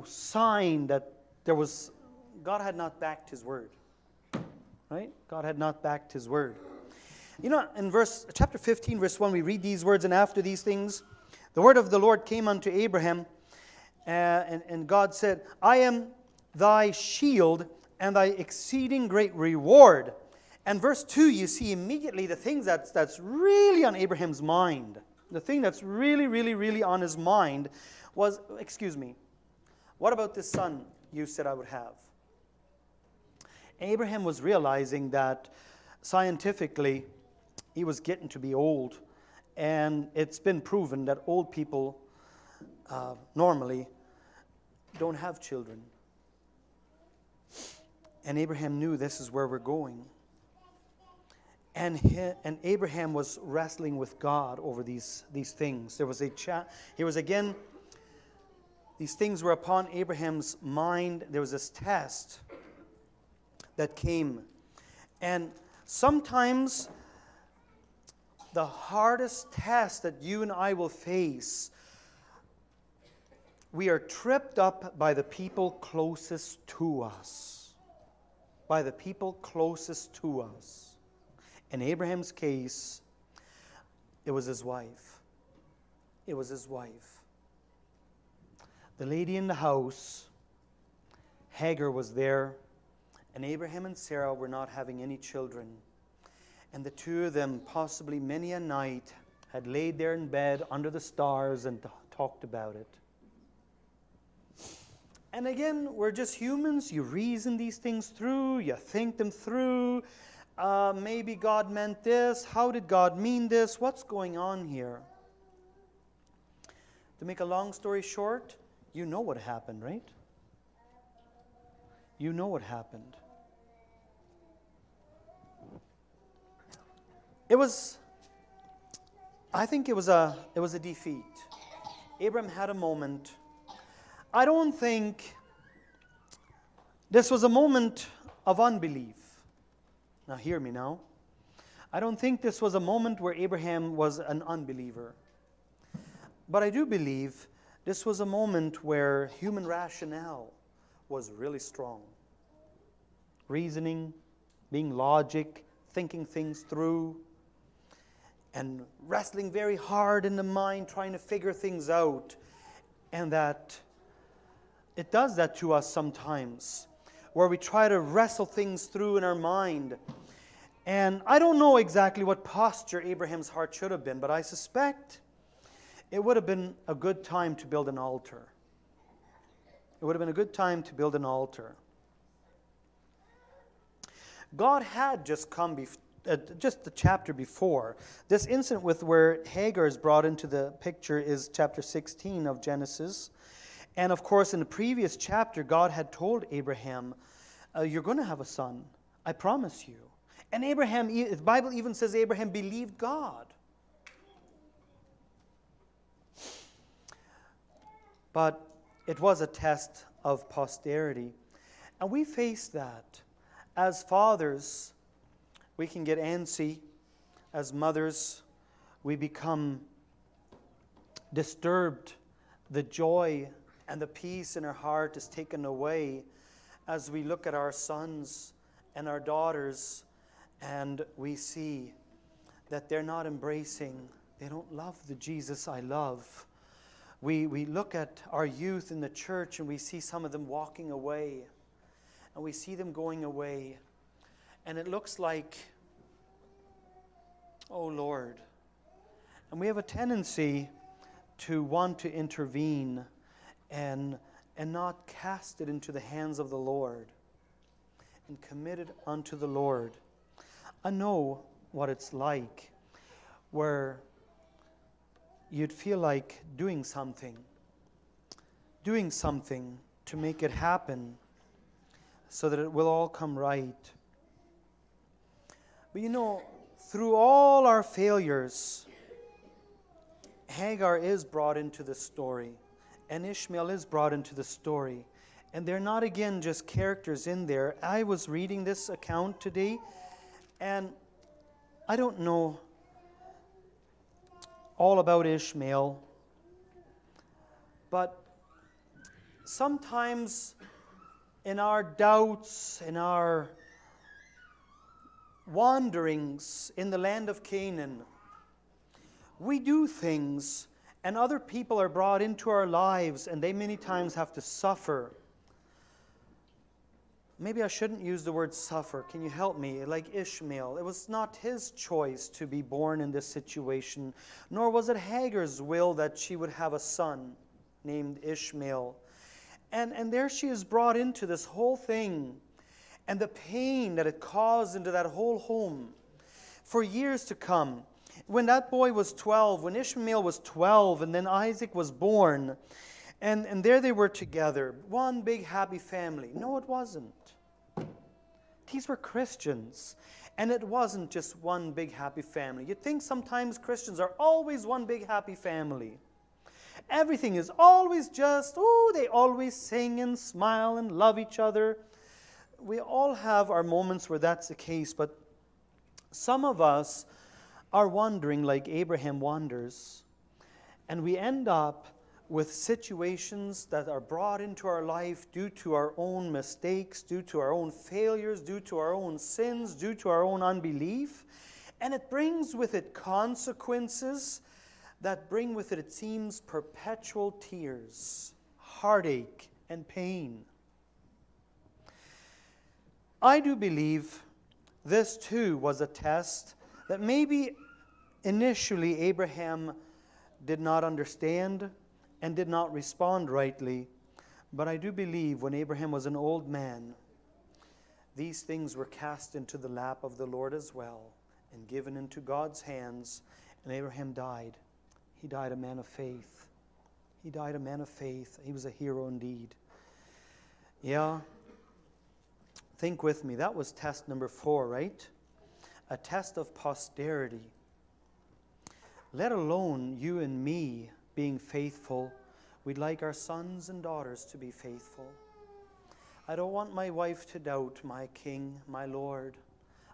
sign that there was, God had not backed his word. Right? God had not backed his word. You know, in chapter 15, verse 1, we read these words, and after these things, the word of the Lord came unto Abraham, and God said, I am thy shield and thy exceeding great reward. And verse 2, you see immediately the thing that's really on Abraham's mind. The thing that's really, really, really on his mind was, excuse me, what about this son you said I would have? Abraham was realizing that scientifically he was getting to be old. And it's been proven that old people normally don't have children. And Abraham knew this is where we're going. And Abraham was wrestling with God over these things. There was these things were upon Abraham's mind. There was this test that came. And sometimes the hardest test that you and I will face, we are tripped up by the people closest to us. By the people closest to us. In Abraham's case, it was his wife. It was his wife. The lady in the house, Hagar, was there, and Abraham and Sarah were not having any children. And the two of them, possibly many a night, had laid there in bed under the stars and talked about it. And again, we're just humans. You reason these things through. You think them through. Maybe God meant this. How did God mean this? What's going on here? To make a long story short, you know what happened, right? You know what happened. I think it was a defeat. Abraham had a moment. I don't think this was a moment of unbelief. Now hear me now. I don't think this was a moment where Abraham was an unbeliever. But I do believe this was a moment where human rationale was really strong. Reasoning, being logic, thinking things through, and wrestling very hard in the mind, trying to figure things out. And that it does that to us sometimes, where we try to wrestle things through in our mind. And I don't know exactly what posture Abraham's heart should have been, but I suspect it would have been a good time to build an altar. It would have been a good time to build an altar. God had just come just the chapter before. This incident with where Hagar is brought into the picture is chapter 16 of Genesis. And of course, in the previous chapter, God had told Abraham, you're going to have a son. I promise you. And Abraham, the Bible even says Abraham believed God. But it was a test of posterity. And we face that. As fathers, we can get antsy. As mothers, we become disturbed. The joy and the peace in our heart is taken away as we look at our sons and our daughters and we see that they're not embracing, they don't love the Jesus I love. We look at our youth in the church and we see some of them walking away, and we see them going away, and it looks like, oh Lord. And we have a tendency to want to intervene and not cast it into the hands of the Lord and commit it unto the Lord. I know what it's like, where you'd feel like doing something to make it happen so that it will all come right. But you know, through all our failures, Hagar is brought into the story, and Ishmael is brought into the story. And they're not, again, just characters in there. I was reading this account today, and I don't know all about Ishmael, but sometimes in our doubts, in our wanderings in the land of Canaan, we do things and other people are brought into our lives and they many times have to suffer. Maybe I shouldn't use the word suffer. Can you help me? Like Ishmael, it was not his choice to be born in this situation, nor was it Hagar's will that she would have a son named Ishmael. And there she is brought into this whole thing, and the pain that it caused into that whole home for years to come. When that boy was 12, when Ishmael was 12, and then Isaac was born, and there they were together, one big happy family. No, it wasn't. These were Christians, and it wasn't just one big happy family. You'd think sometimes Christians are always one big happy family. Everything is always just, they always sing and smile and love each other. We all have our moments where that's the case, but some of us are wandering like Abraham wanders, and we end up with situations that are brought into our life due to our own mistakes, due to our own failures, due to our own sins, due to our own unbelief, and it brings with it consequences that bring with it, it seems, perpetual tears, heartache, and pain. I do believe this too was a test that maybe initially Abraham did not understand and did not respond rightly. But I do believe when Abraham was an old man, these things were cast into the lap of the Lord as well and given into God's hands, and Abraham died. He died a man of faith. He died a man of faith. He was a hero indeed. Yeah. Think with me. That was test number 4, right? A test of posterity. Let alone you and me being faithful. We'd like our sons and daughters to be faithful. I don't want my wife to doubt my King, my Lord.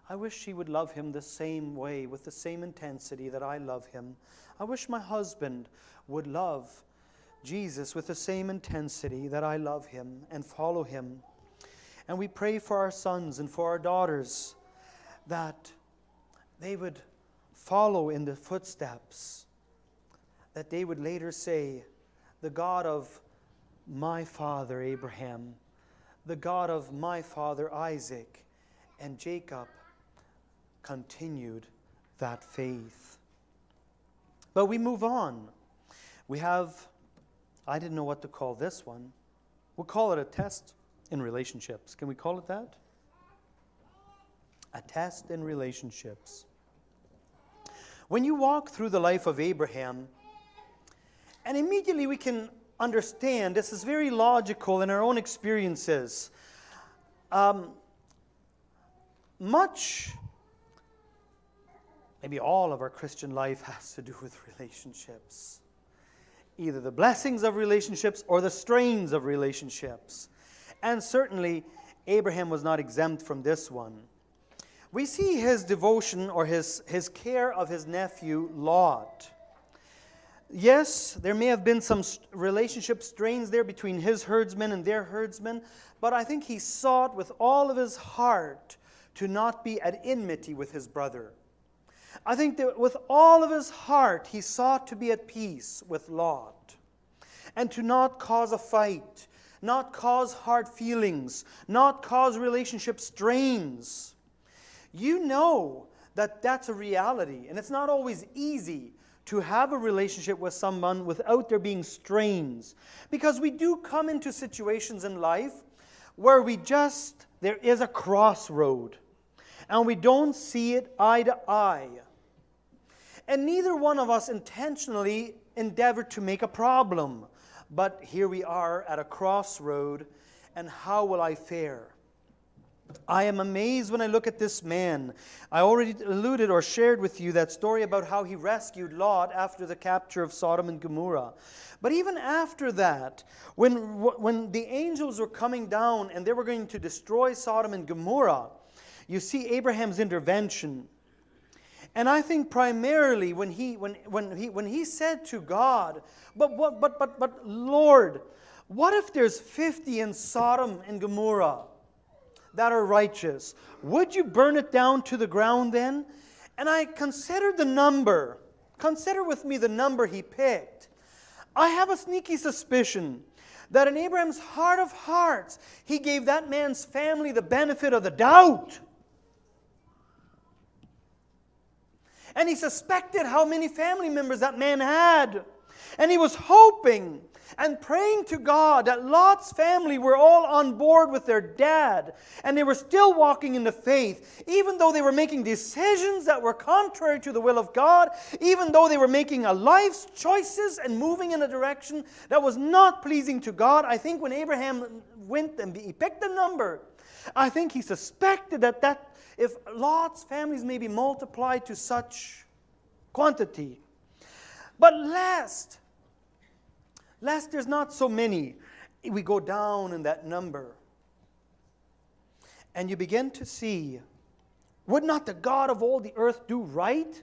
I wish she would love him the same way, with the same intensity that I love him. I wish my husband would love Jesus with the same intensity that I love him and follow him. And we pray for our sons and for our daughters that they would follow in the footsteps, that they would later say, the God of my father Abraham, the God of my father Isaac, and Jacob continued that faith. But we move on. We have, I didn't know what to call this one. We'll call it a test in relationships. Can we call it that? A test in relationships. When you walk through the life of Abraham, and immediately we can understand, this is very logical in our own experiences. Much, maybe all of our Christian life has to do with relationships. either the blessings of relationships or the strains of relationships. And certainly, Abraham was not exempt from this one. We see his devotion or his care of his nephew Lot. Yes, there may have been some relationship strains there between his herdsmen and their herdsmen, but I think he sought with all of his heart to not be at enmity with his brother. I think that with all of his heart he sought to be at peace with Lot and to not cause a fight, not cause hard feelings, not cause relationship strains. You know that that's a reality, and it's not always easy to have a relationship with someone without there being strains. Because we do come into situations in life where there is a crossroad, and we don't see it eye to eye. And neither one of us intentionally endeavored to make a problem. But here we are at a crossroad, and how will I fare? I am amazed when I look at this man. I already alluded or shared with you that story about how he rescued Lot after the capture of Sodom and Gomorrah. But even after that, when the angels were coming down and they were going to destroy Sodom and Gomorrah, you see Abraham's intervention. And I think primarily when he said to God, but Lord, what if there's 50 in Sodom and Gomorrah that are righteous? Would you burn it down to the ground then? And I considered the number. Consider with me the number he picked. I have a sneaky suspicion that in Abraham's heart of hearts, he gave that man's family the benefit of the doubt. And he suspected how many family members that man had. And he was hoping and praying to God that Lot's family were all on board with their dad. And they were still walking in the faith, even though they were making decisions that were contrary to the will of God, even though they were making a life's choices and moving in a direction that was not pleasing to God. I think when Abraham went and he picked the number, I think he suspected that if Lot's families may be multiplied to such quantity. But lest there's not so many, we go down in that number. And you begin to see, would not the God of all the earth do right?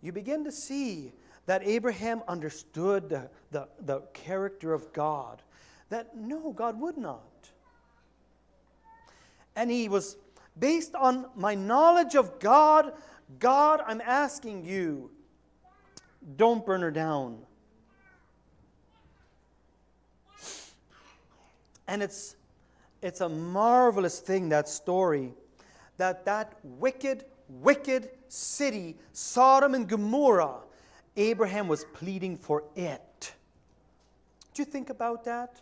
You begin to see that Abraham understood the character of God. That no, God would not. And he was, based on my knowledge of God, God, I'm asking you, don't burn her down. And it's a marvelous thing, that story, that wicked city, Sodom and Gomorrah, Abraham was pleading for it. Do you think about that?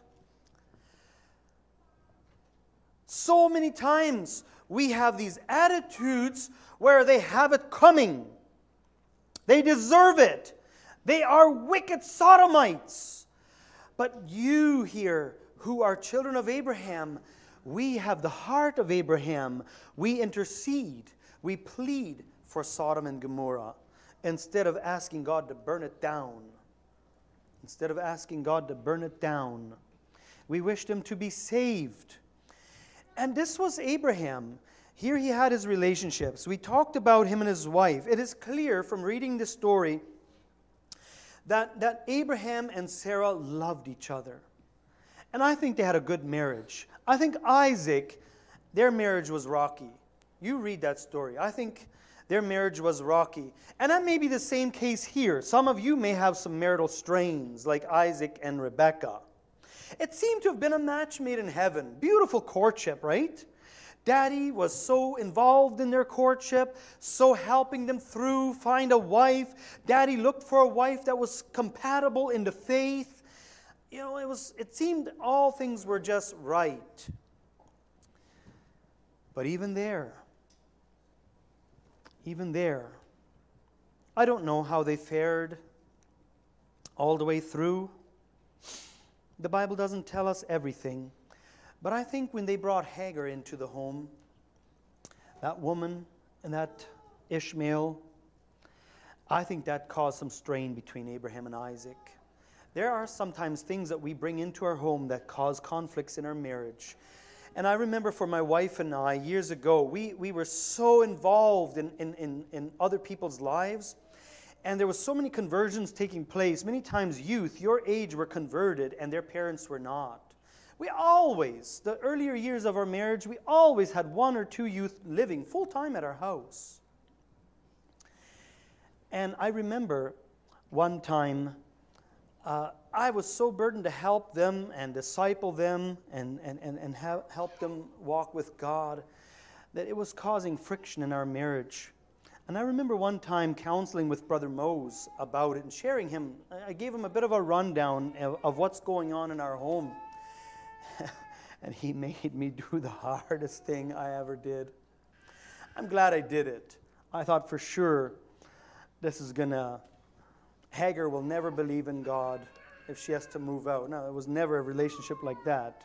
So many times we have these attitudes where they have it coming. They deserve it. They are wicked Sodomites. But you here, who are children of Abraham, we have the heart of Abraham. We intercede. We plead for Sodom and Gomorrah instead of asking God to burn it down. Instead of asking God to burn it down, we wish them to be saved. And this was Abraham. Here he had his relationships. We talked about him and his wife. It is clear from reading this story that Abraham and Sarah loved each other. And I think they had a good marriage. I think Isaac, their marriage was rocky. You read that story. I think their marriage was rocky. And that may be the same case here. Some of you may have some marital strains like Isaac and Rebekah. It seemed to have been a match made in heaven. Beautiful courtship, right? Daddy was so involved in their courtship, so helping them through, find a wife. Daddy looked for a wife that was compatible in the faith. You know, it seemed all things were just right. But even there, I don't know how they fared all the way through. The Bible doesn't tell us everything. But I think when they brought Hagar into the home, that woman and that Ishmael, I think that caused some strain between Abraham and Isaac. There are sometimes things that we bring into our home that cause conflicts in our marriage. And I remember for my wife and I, years ago, we were so involved in other people's lives. And there was so many conversions taking place. Many times youth, your age, were converted and their parents were not. We always, the earlier years of our marriage, we always had one or two youth living full-time at our house. And I remember one time, I was so burdened to help them and disciple them and help them walk with God that it was causing friction in our marriage. And I remember one time counseling with Brother Mose about it and sharing him. I gave him a bit of a rundown of what's going on in our home. And he made me do the hardest thing I ever did. I'm glad I did it. I thought for sure this is Hagar will never believe in God if she has to move out. No, it was never a relationship like that.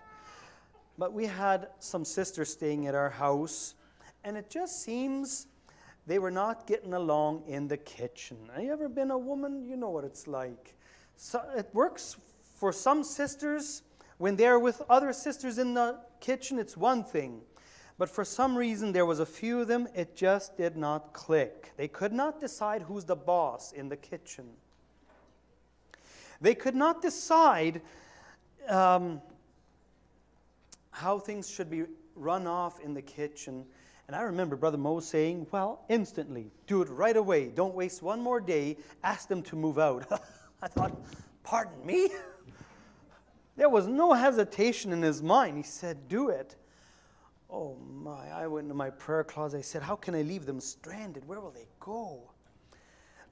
But we had some sisters staying at our house, and it just seems they were not getting along in the kitchen. Have you ever been a woman? You know what it's like. So it works for some sisters. When they're with other sisters in the kitchen, it's one thing. But for some reason, there was a few of them, it just did not click. They could not decide who's the boss in the kitchen. They could not decide how things should be run off in the kitchen. And I remember Brother Mo saying, well, instantly, do it right away. Don't waste one more day. Ask them to move out. I thought, pardon me? There was no hesitation in his mind. He said, do it. Oh my, I went into my prayer closet. I said, how can I leave them stranded? Where will they go?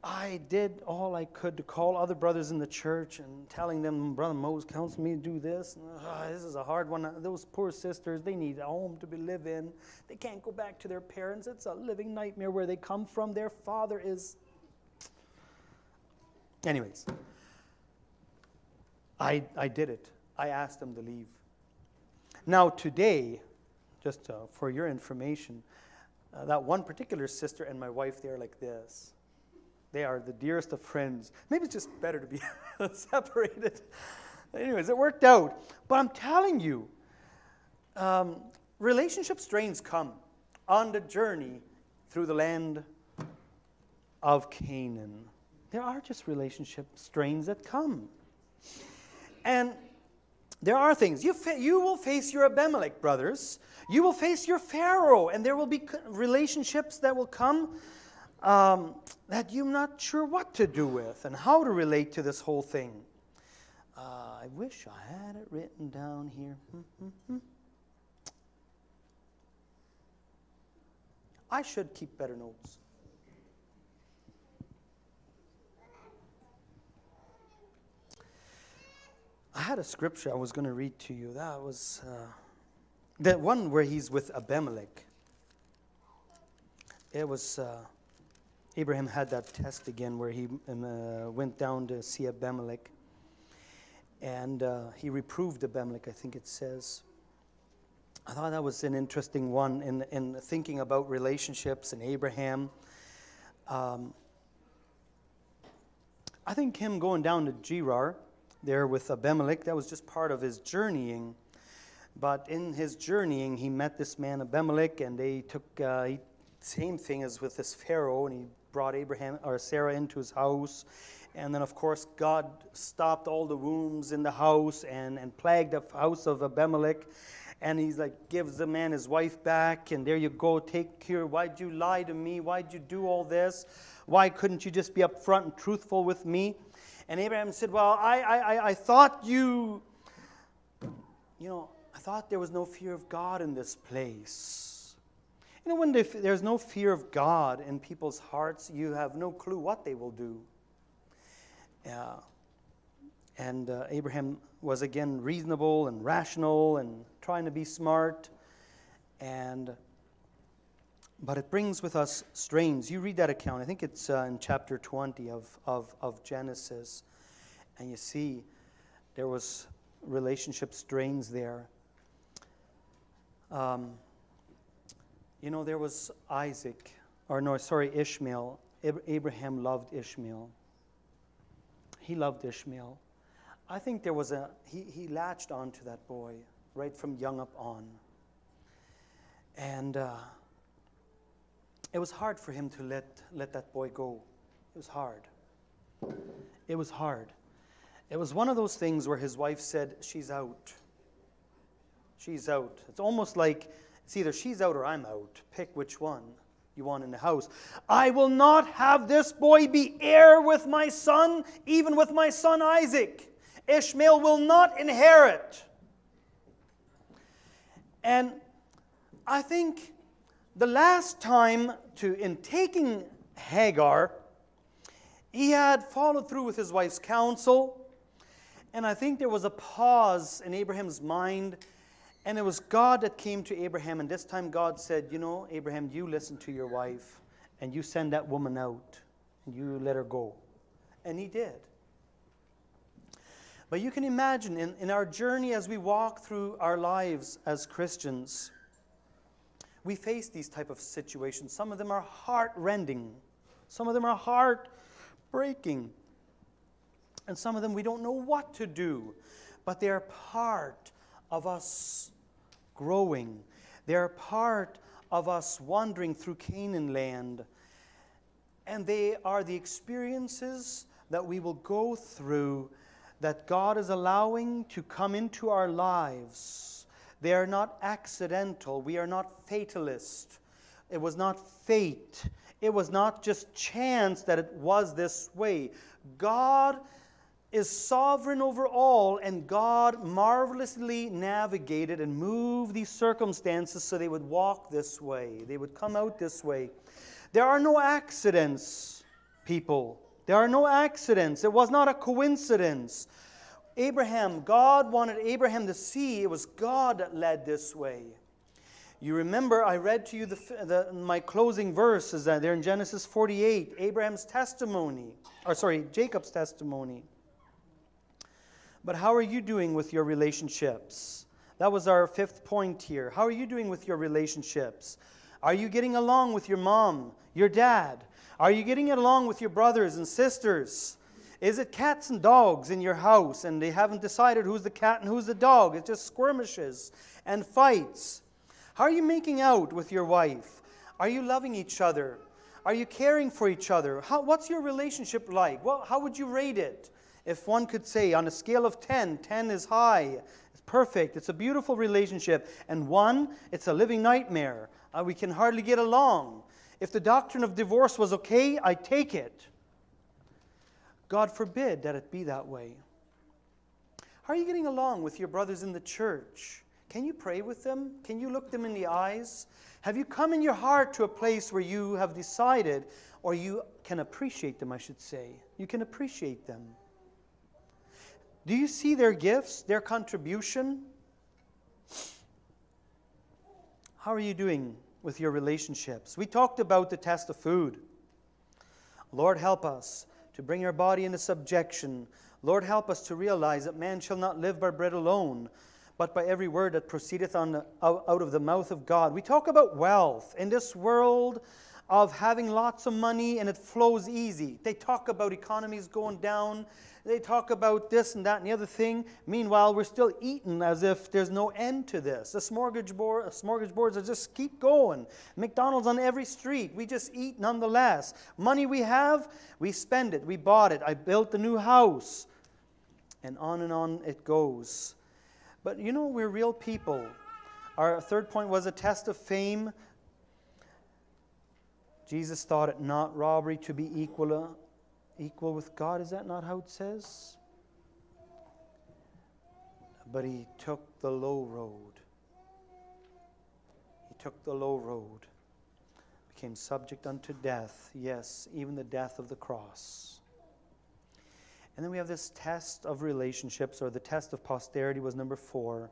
I did all I could to call other brothers in the church and telling them, Brother Mose counseled me to do this. This is a hard one. Those poor sisters, they need a home to live in. They can't go back to their parents. It's a living nightmare where they come from. Their father is... Anyways, I did it. I asked them to leave. Now today, just for your information, that one particular sister and my wife, they are like this. They are the dearest of friends. Maybe it's just better to be separated. Anyways, it worked out. But I'm telling you, relationship strains come on the journey through the land of Canaan. There are just relationship strains that come. And there are things. You will face your Abimelech, brothers. You will face your Pharaoh, and there will be relationships that will come that you're not sure what to do with and how to relate to this whole thing. I wish I had it written down here. I should keep better notes. I had a scripture I was going to read to you. That was that one where he's with Abimelech. It was Abraham had that test again where he went down to see Abimelech. And he reproved Abimelech, I think it says. I thought that was an interesting one in thinking about relationships and Abraham. I think him going down to Gerar there with Abimelech, that was just part of his journeying. But in his journeying, he met this man Abimelech, and they took same thing as with this Pharaoh, and he brought Abraham or Sarah into his house. And then, of course, God stopped all the wombs in the house and plagued the house of Abimelech. And he's like, gives the man his wife back, and there you go, take care. Why'd you lie to me? Why'd you do all this? Why couldn't you just be upfront and truthful with me? And Abraham said, well, I thought I thought there was no fear of God in this place. You know, when there's no fear of God in people's hearts, you have no clue what they will do. And Abraham was again reasonable and rational and trying to be smart. But it brings with us strains. You read that account. I think it's in chapter 20 of Genesis. And you see there was relationship strains there. There was Ishmael. Abraham loved Ishmael. He loved Ishmael. I think there was he latched onto that boy right from young up on. And it was hard for him to let that boy go. It was hard. It was hard. It was one of those things where his wife said, she's out. She's out. It's almost like it's either she's out or I'm out. Pick which one you want in the house. I will not have this boy be heir with my son, even with my son Isaac. Ishmael will not inherit. And I think the last time in taking Hagar, he had followed through with his wife's counsel. And I think there was a pause in Abraham's mind. And it was God that came to Abraham. And this time God said, you know, Abraham, you listen to your wife. And you send that woman out. And you let her go. And he did. But you can imagine in our journey as we walk through our lives as Christians, we face these type of situations. Some of them are heart-rending. Some of them are heart-breaking. And some of them we don't know what to do. But they are part of us growing. They are part of us wandering through Canaan land. And they are the experiences that we will go through that God is allowing to come into our lives. They are not accidental. We are not fatalist. It was not fate. It was not just chance that it was this way. God is sovereign over all, and God marvelously navigated and moved these circumstances so they would walk this way. They would come out this way. There are no accidents, people. There are no accidents. It was not a coincidence. God wanted Abraham to see it was God that led this way. You remember I read to you my closing verse is that there in Genesis 48, Jacob's testimony. But how are you doing with your relationships? That was our fifth point here. How are you doing with your relationships? Are you getting along with your mom, your dad? Are you getting along with your brothers and sisters? Is it cats and dogs in your house and they haven't decided who's the cat and who's the dog? It's just skirmishes and fights. How are you making out with your wife? Are you loving each other? Are you caring for each other? What's your relationship like? Well, how would you rate it? If one could say on a scale of 10, 10 is high, it's perfect, it's a beautiful relationship, and 1, it's a living nightmare. We can hardly get along. If the doctrine of divorce was okay, I'd take it. God forbid that it be that way. How are you getting along with your brothers in the church? Can you pray with them? Can you look them in the eyes? Have you come in your heart to a place where you have decided, or you can appreciate them, I should say. You can appreciate them. Do you see their gifts, their contribution? How are you doing with your relationships? We talked about the test of food. Lord, help us to bring our body into subjection. Lord, help us to realize that man shall not live by bread alone, but by every word that proceedeth out of the mouth of God. We talk about wealth in this world of having lots of money and it flows easy. They talk about economies going down. They talk about this and that and the other thing. Meanwhile, we're still eating as if there's no end to this. The smorgasbords are just keep going. McDonald's on every street. We just eat nonetheless. Money we have, we spend it. We bought it. I built a new house. And on it goes. But you know, we're real people. Our third point was a test of fame. Jesus thought it not robbery to be equal with God. Is that not how it says? But he took the low road. He took the low road. Became subject unto death. Yes, even the death of the cross. And then we have this test of relationships, or the test of posterity was number 4.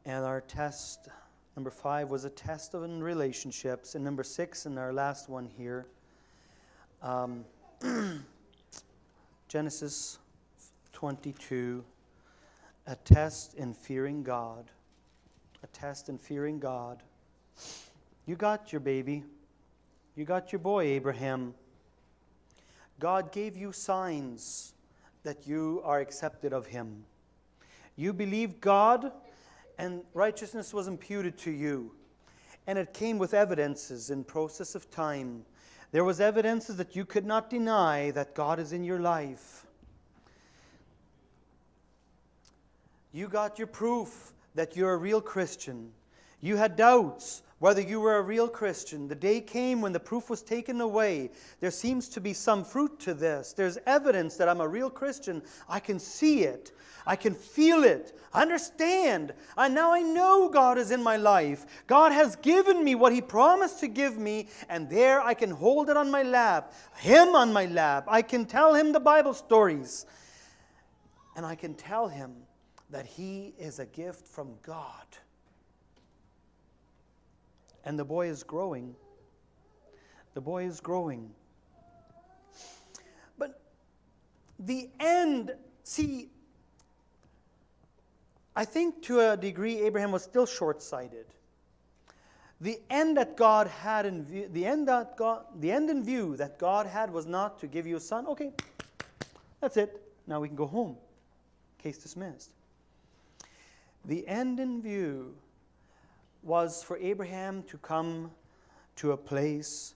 And our test, number 5, was a test of relationships. And number 6, and our last one here, Genesis 22, a test in fearing God. A test in fearing God. You got your baby. You got your boy, Abraham. God gave you signs that you are accepted of Him. You believed God, and righteousness was imputed to you. And it came with evidences in process of time. There was evidences that you could not deny that God is in your life. You got your proof that you're a real Christian. You had doubts whether you were a real Christian. The day came when the proof was taken away. There seems to be some fruit to this. There's evidence that I'm a real Christian. I can see it. I can feel it. I understand. And now I know God is in my life. God has given me what He promised to give me, and there I can hold it on my lap, Him on my lap. I can tell Him the Bible stories. And I can tell Him that He is a gift from God. And the boy is growing. The boy is growing. But the end, see, I think to a degree Abraham was still short-sighted. The end that God had in view, the end in view that God had was not to give you a son. Okay, that's it. Now we can go home. Case dismissed. The end in view was for Abraham to come to a place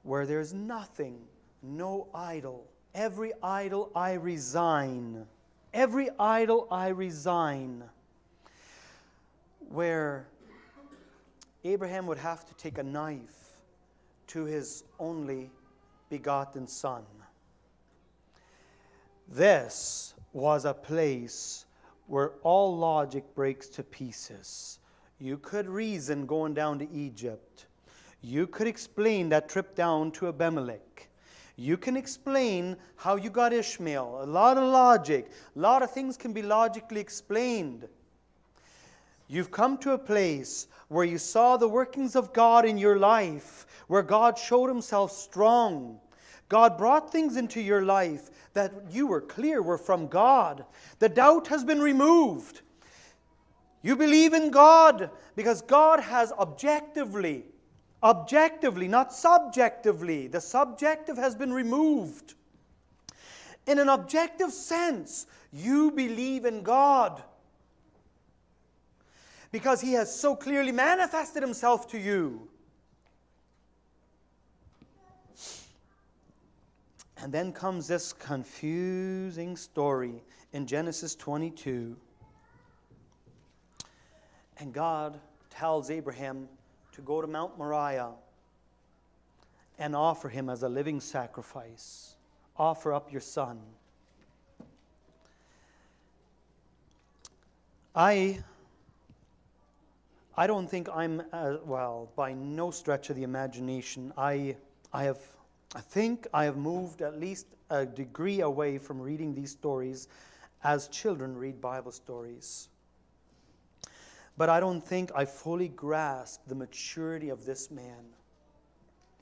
where there's nothing, no idol. Every idol I resign. Every idol I resign. Where Abraham would have to take a knife to his only begotten son. This was a place where all logic breaks to pieces. You could reason going down to Egypt. You could explain that trip down to Abimelech. You can explain how you got Ishmael. A lot of logic. A lot of things can be logically explained. You've come to a place where you saw the workings of God in your life, where God showed Himself strong. God brought things into your life that you were clear were from God. The doubt has been removed. You believe in God because God has objectively, not subjectively. The subjective has been removed. In an objective sense, you believe in God because He has so clearly manifested Himself to you. And then comes this confusing story in Genesis 22. And God tells Abraham to go to Mount Moriah and offer him as a living sacrifice. Offer up your son. I don't think I'm, by no stretch of the imagination, I think I have moved at least a degree away from reading these stories as children read Bible stories. But I don't think I fully grasp the maturity of this man.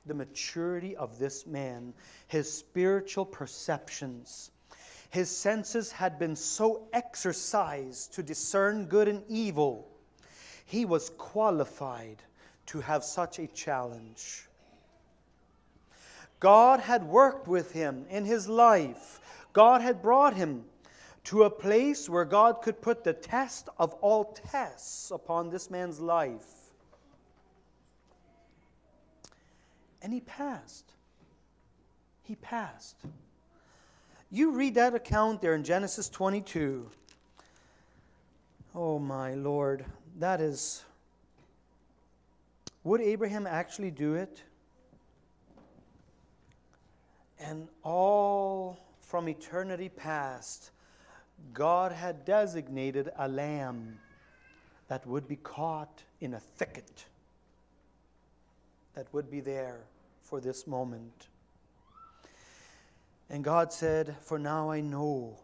The maturity of this man. His spiritual perceptions. His senses had been so exercised to discern good and evil. He was qualified to have such a challenge. God had worked with him in his life. God had brought him to a place where God could put the test of all tests upon this man's life. And he passed. He passed. You read that account there in Genesis 22. Oh my Lord, that is... Would Abraham actually do it? And all from eternity past, God had designated a lamb that would be caught in a thicket, that would be there for this moment. And God said, "For now I know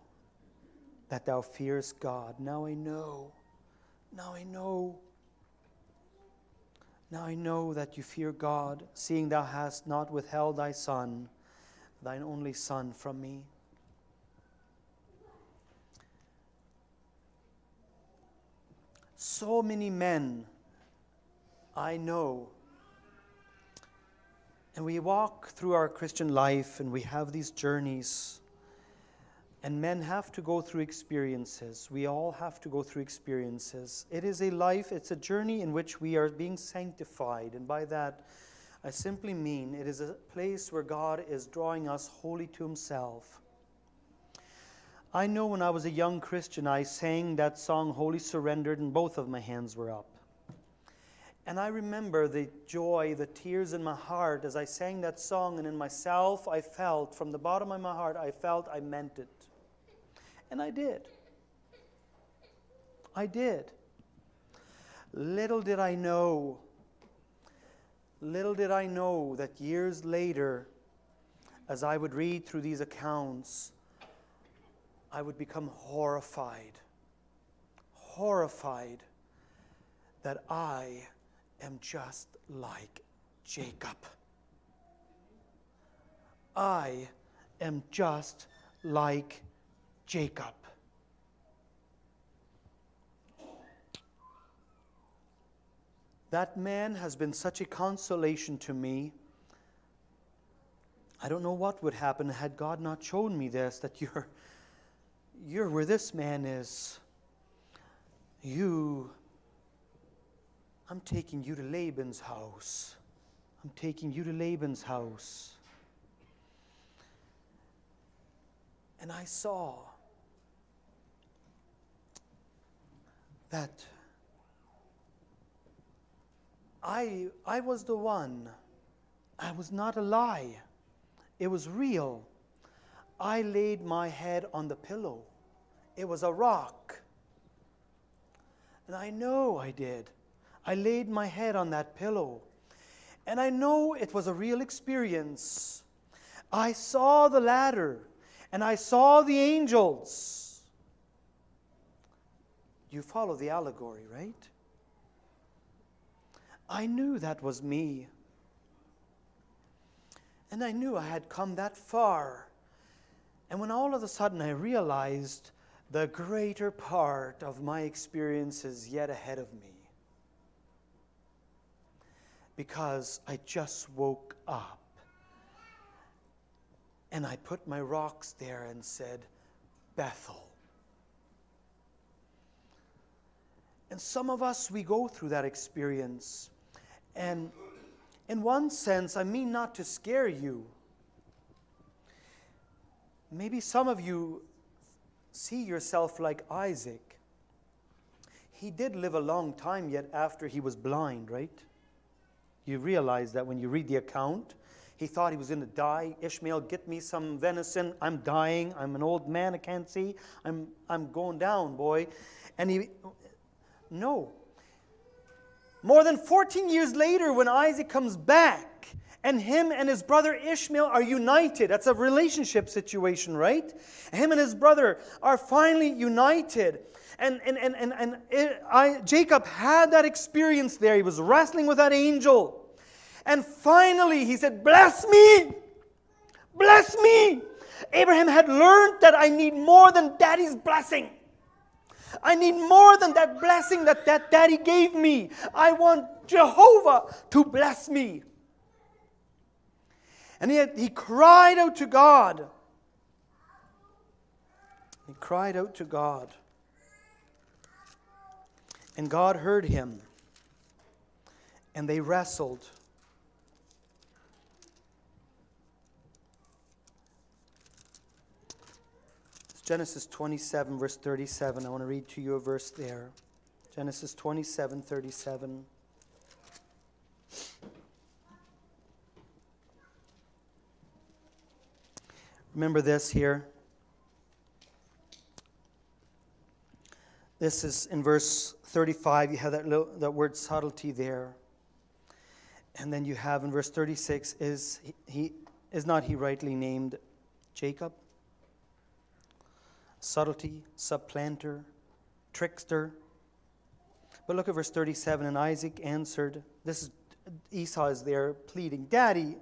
that thou fearest God." Now I know. Now I know. Now I know that you fear God, seeing thou hast not withheld thy son, thine only son, from me. So many men I know And we walk through our Christian life and we have these journeys. And men have to go through experiences. We all have to go through experiences. It is a life, it's a journey in which we are being sanctified. And by that, I simply mean it is a place where God is drawing us wholly to Himself. I know when I was a young Christian, I sang that song, Wholly Surrendered, and both of my hands were up. And I remember the joy, the tears in my heart as I sang that song, and in myself I felt, from the bottom of my heart, I felt I meant it. And I did. I did. Little did I know that years later, as I would read through these accounts, I would become horrified that I am just like Jacob. I am just like Jacob. That man has been such a consolation to me. I don't know what would happen had God not shown me this, that you're where this man is. I'm taking you to Laban's house. I'm taking you to Laban's house. And I saw that I was the one. I was not a lie. It was real. I laid my head on the pillow. It was a rock. And I know I did. I laid my head on that pillow. And I know it was a real experience. I saw the ladder. And I saw the angels. You follow the allegory, right? I knew that was me. And I knew I had come that far. And when all of a sudden I realized the greater part of my experience is yet ahead of me. Because I just woke up. And I put my rocks there and said, Bethel. And some of us, we go through that experience. And in one sense, I mean not to scare you. Maybe some of you see yourself like Isaac. He did live a long time yet after he was blind, right? You realize that when you read the account. He thought he was going to die. Ishmael, get me some venison. I'm dying. I'm an old man. I can't see. I'm going down, boy. And no. More than 14 years later, when Isaac comes back, and him and his brother Ishmael are united. That's a relationship situation, right? Him and his brother are finally united. And Jacob had that experience there. He was wrestling with that angel. And finally, he said, bless me! Bless me! Abraham had learned that I need more than daddy's blessing. I need more than that blessing that daddy gave me. I want Jehovah to bless me. And he cried out to God. He cried out to God. And God heard him. And they wrestled. Genesis 27, verse 37. I want to read to you a verse there. Genesis 27, 37. Remember this here. This is in verse 35. You have that word subtlety there. And then you have in verse 36, is not he rightly named Jacob? Subtlety, supplanter, trickster. But look at verse 37. And Isaac answered, Esau is there pleading, Daddy,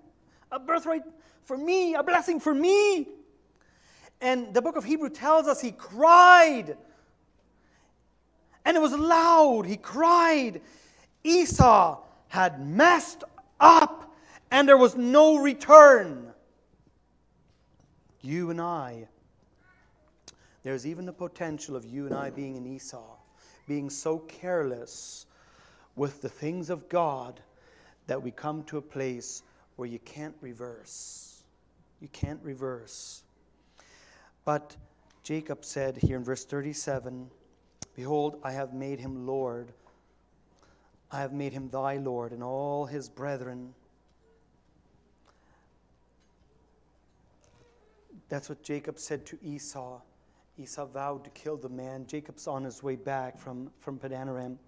a birthright for me, a blessing for me. And the book of Hebrew tells us he cried. And it was loud. He cried. Esau had messed up and there was no return. You and I, there's even the potential of you and I being an Esau, being so careless with the things of God that we come to a place where you can't reverse. You can't reverse. But Jacob said here in verse 37, behold, I have made him Lord. I have made him thy Lord, and all his brethren. That's what Jacob said to Esau. Esau vowed to kill the man. Jacob's on his way back from Padan Aram.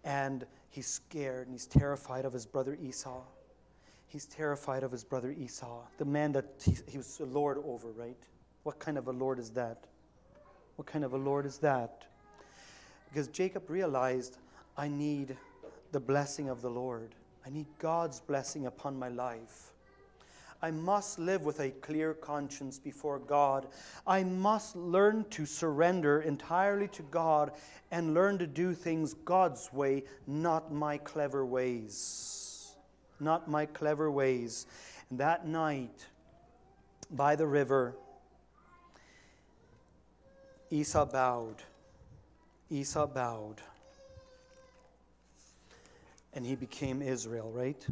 And he's scared and he's terrified of his brother Esau. He's terrified of his brother Esau. The man that he was a lord over, right? What kind of a lord is that? What kind of a lord is that? Because Jacob realized, I need the blessing of the Lord. I need God's blessing upon my life. I must live with a clear conscience before God. I must learn to surrender entirely to God and learn to do things God's way, not my clever ways. Not my clever ways. And that night, by the river, Esau bowed. Esau bowed. And he became Israel, right?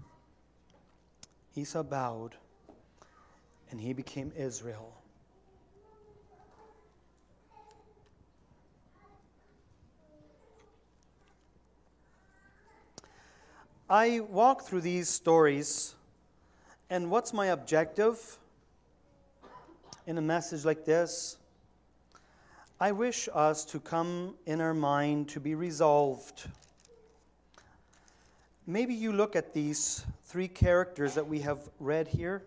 Esau bowed. And he became Israel. I walk through these stories, and what's my objective in a message like this? I wish us to come in our mind to be resolved. Maybe you look at these three characters that we have read here,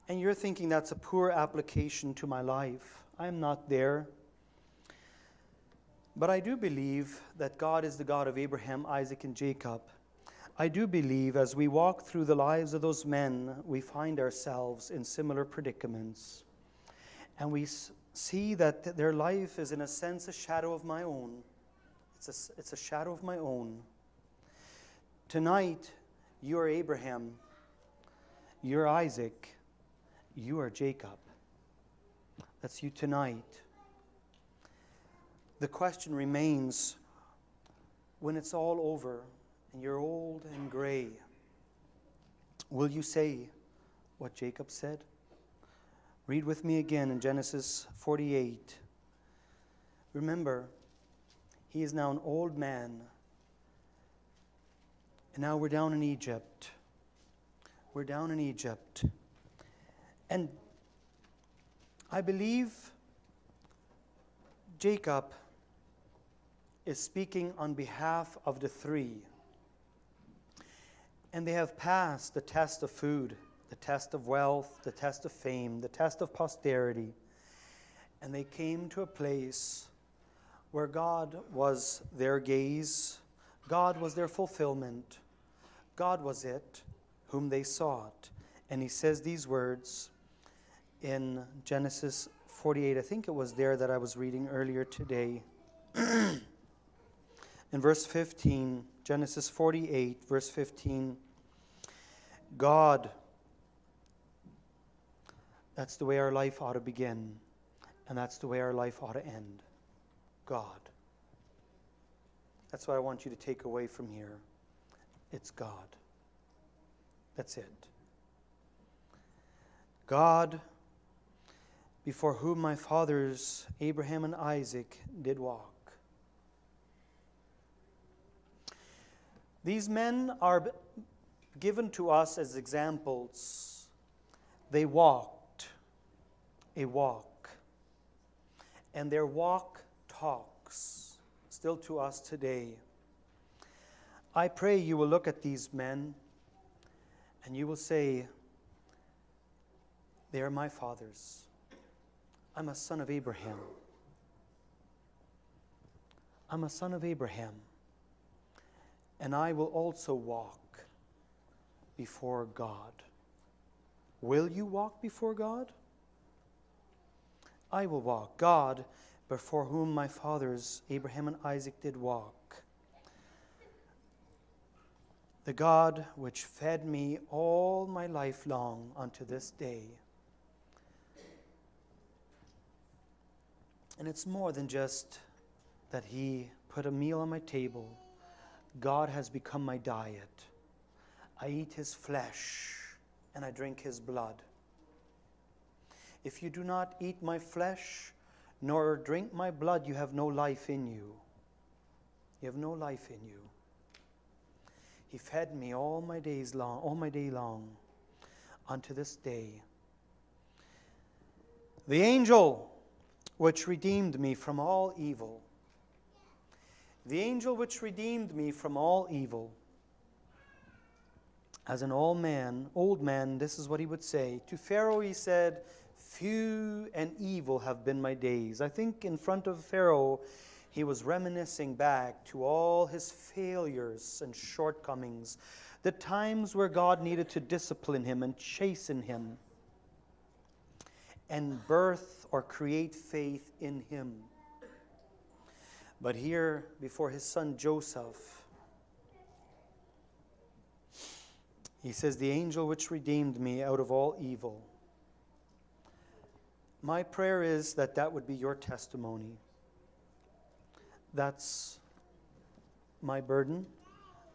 and you're thinking that's a poor application to my life. I'm not there. But I do believe that God is the God of Abraham, Isaac, and Jacob. I do believe as we walk through the lives of those men, we find ourselves in similar predicaments. And we see that their life is in a sense a shadow of my own. It's a shadow of my own. Tonight, you are Abraham. You're Isaac. You are Jacob. That's you tonight. The question remains, when it's all over and you're old and gray, will you say what Jacob said? Read with me again in Genesis 48. Remember, he is now an old man. And now we're down in Egypt. We're down in Egypt. And I believe Jacob is speaking on behalf of the three. And they have passed the test of food, the test of wealth, the test of fame, the test of posterity. And they came to a place where God was their gaze, God was their fulfillment, God was it whom they sought. And he says these words in Genesis 48. I think it was there that I was reading earlier today. In verse 15, Genesis 48, verse 15, God, that's the way our life ought to begin, and that's the way our life ought to end. God. That's what I want you to take away from here. It's God. That's it. God, before whom my fathers Abraham and Isaac did walk. These men are given to us as examples. They walked a walk, and their walk talks still to us today. I pray you will look at these men and you will say, they are my fathers. I'm a son of Abraham. I'm a son of Abraham. And I will also walk before God. Will you walk before God? I will walk. God, before whom my fathers Abraham and Isaac did walk. The God which fed me all my life long unto this day. And it's more than just that He put a meal on my table. God has become my diet. I eat His flesh and I drink His blood. If you do not eat my flesh nor drink my blood, you have no life in you. You have no life in you. He fed me all my day long unto this day. The angel which redeemed me from all evil. The angel which redeemed me from all evil. As an old man, this is what he would say. To Pharaoh he said, few and evil have been my days. I think in front of Pharaoh, he was reminiscing back to all his failures and shortcomings, the times where God needed to discipline him and chasten him and birth or create faith in him. But here, before his son Joseph, he says, the angel which redeemed me out of all evil. My prayer is that that would be your testimony. That's my burden,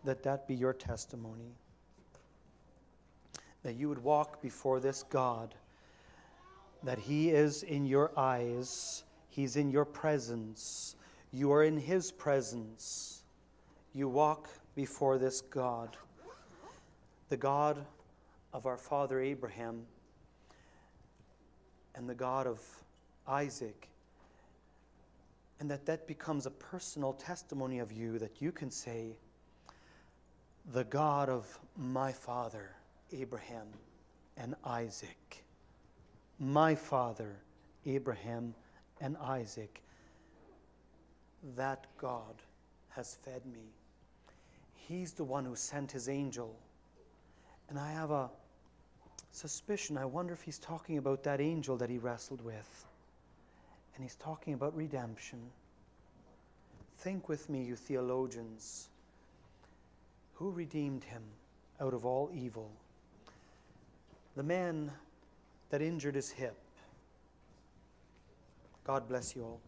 that be your testimony. That you would walk before this God, that He is in your eyes, He's in your presence, you are in His presence. You walk before this God, the God of our father Abraham and the God of Isaac, and that becomes a personal testimony of you, that you can say, the God of my father Abraham and Isaac. My father Abraham and Isaac. That God has fed me. He's the one who sent His angel. And I have a suspicion, I wonder if He's talking about that angel that He wrestled with. And He's talking about redemption. Think with me, you theologians. Who redeemed Him out of all evil? The man that injured his hip. God bless you all.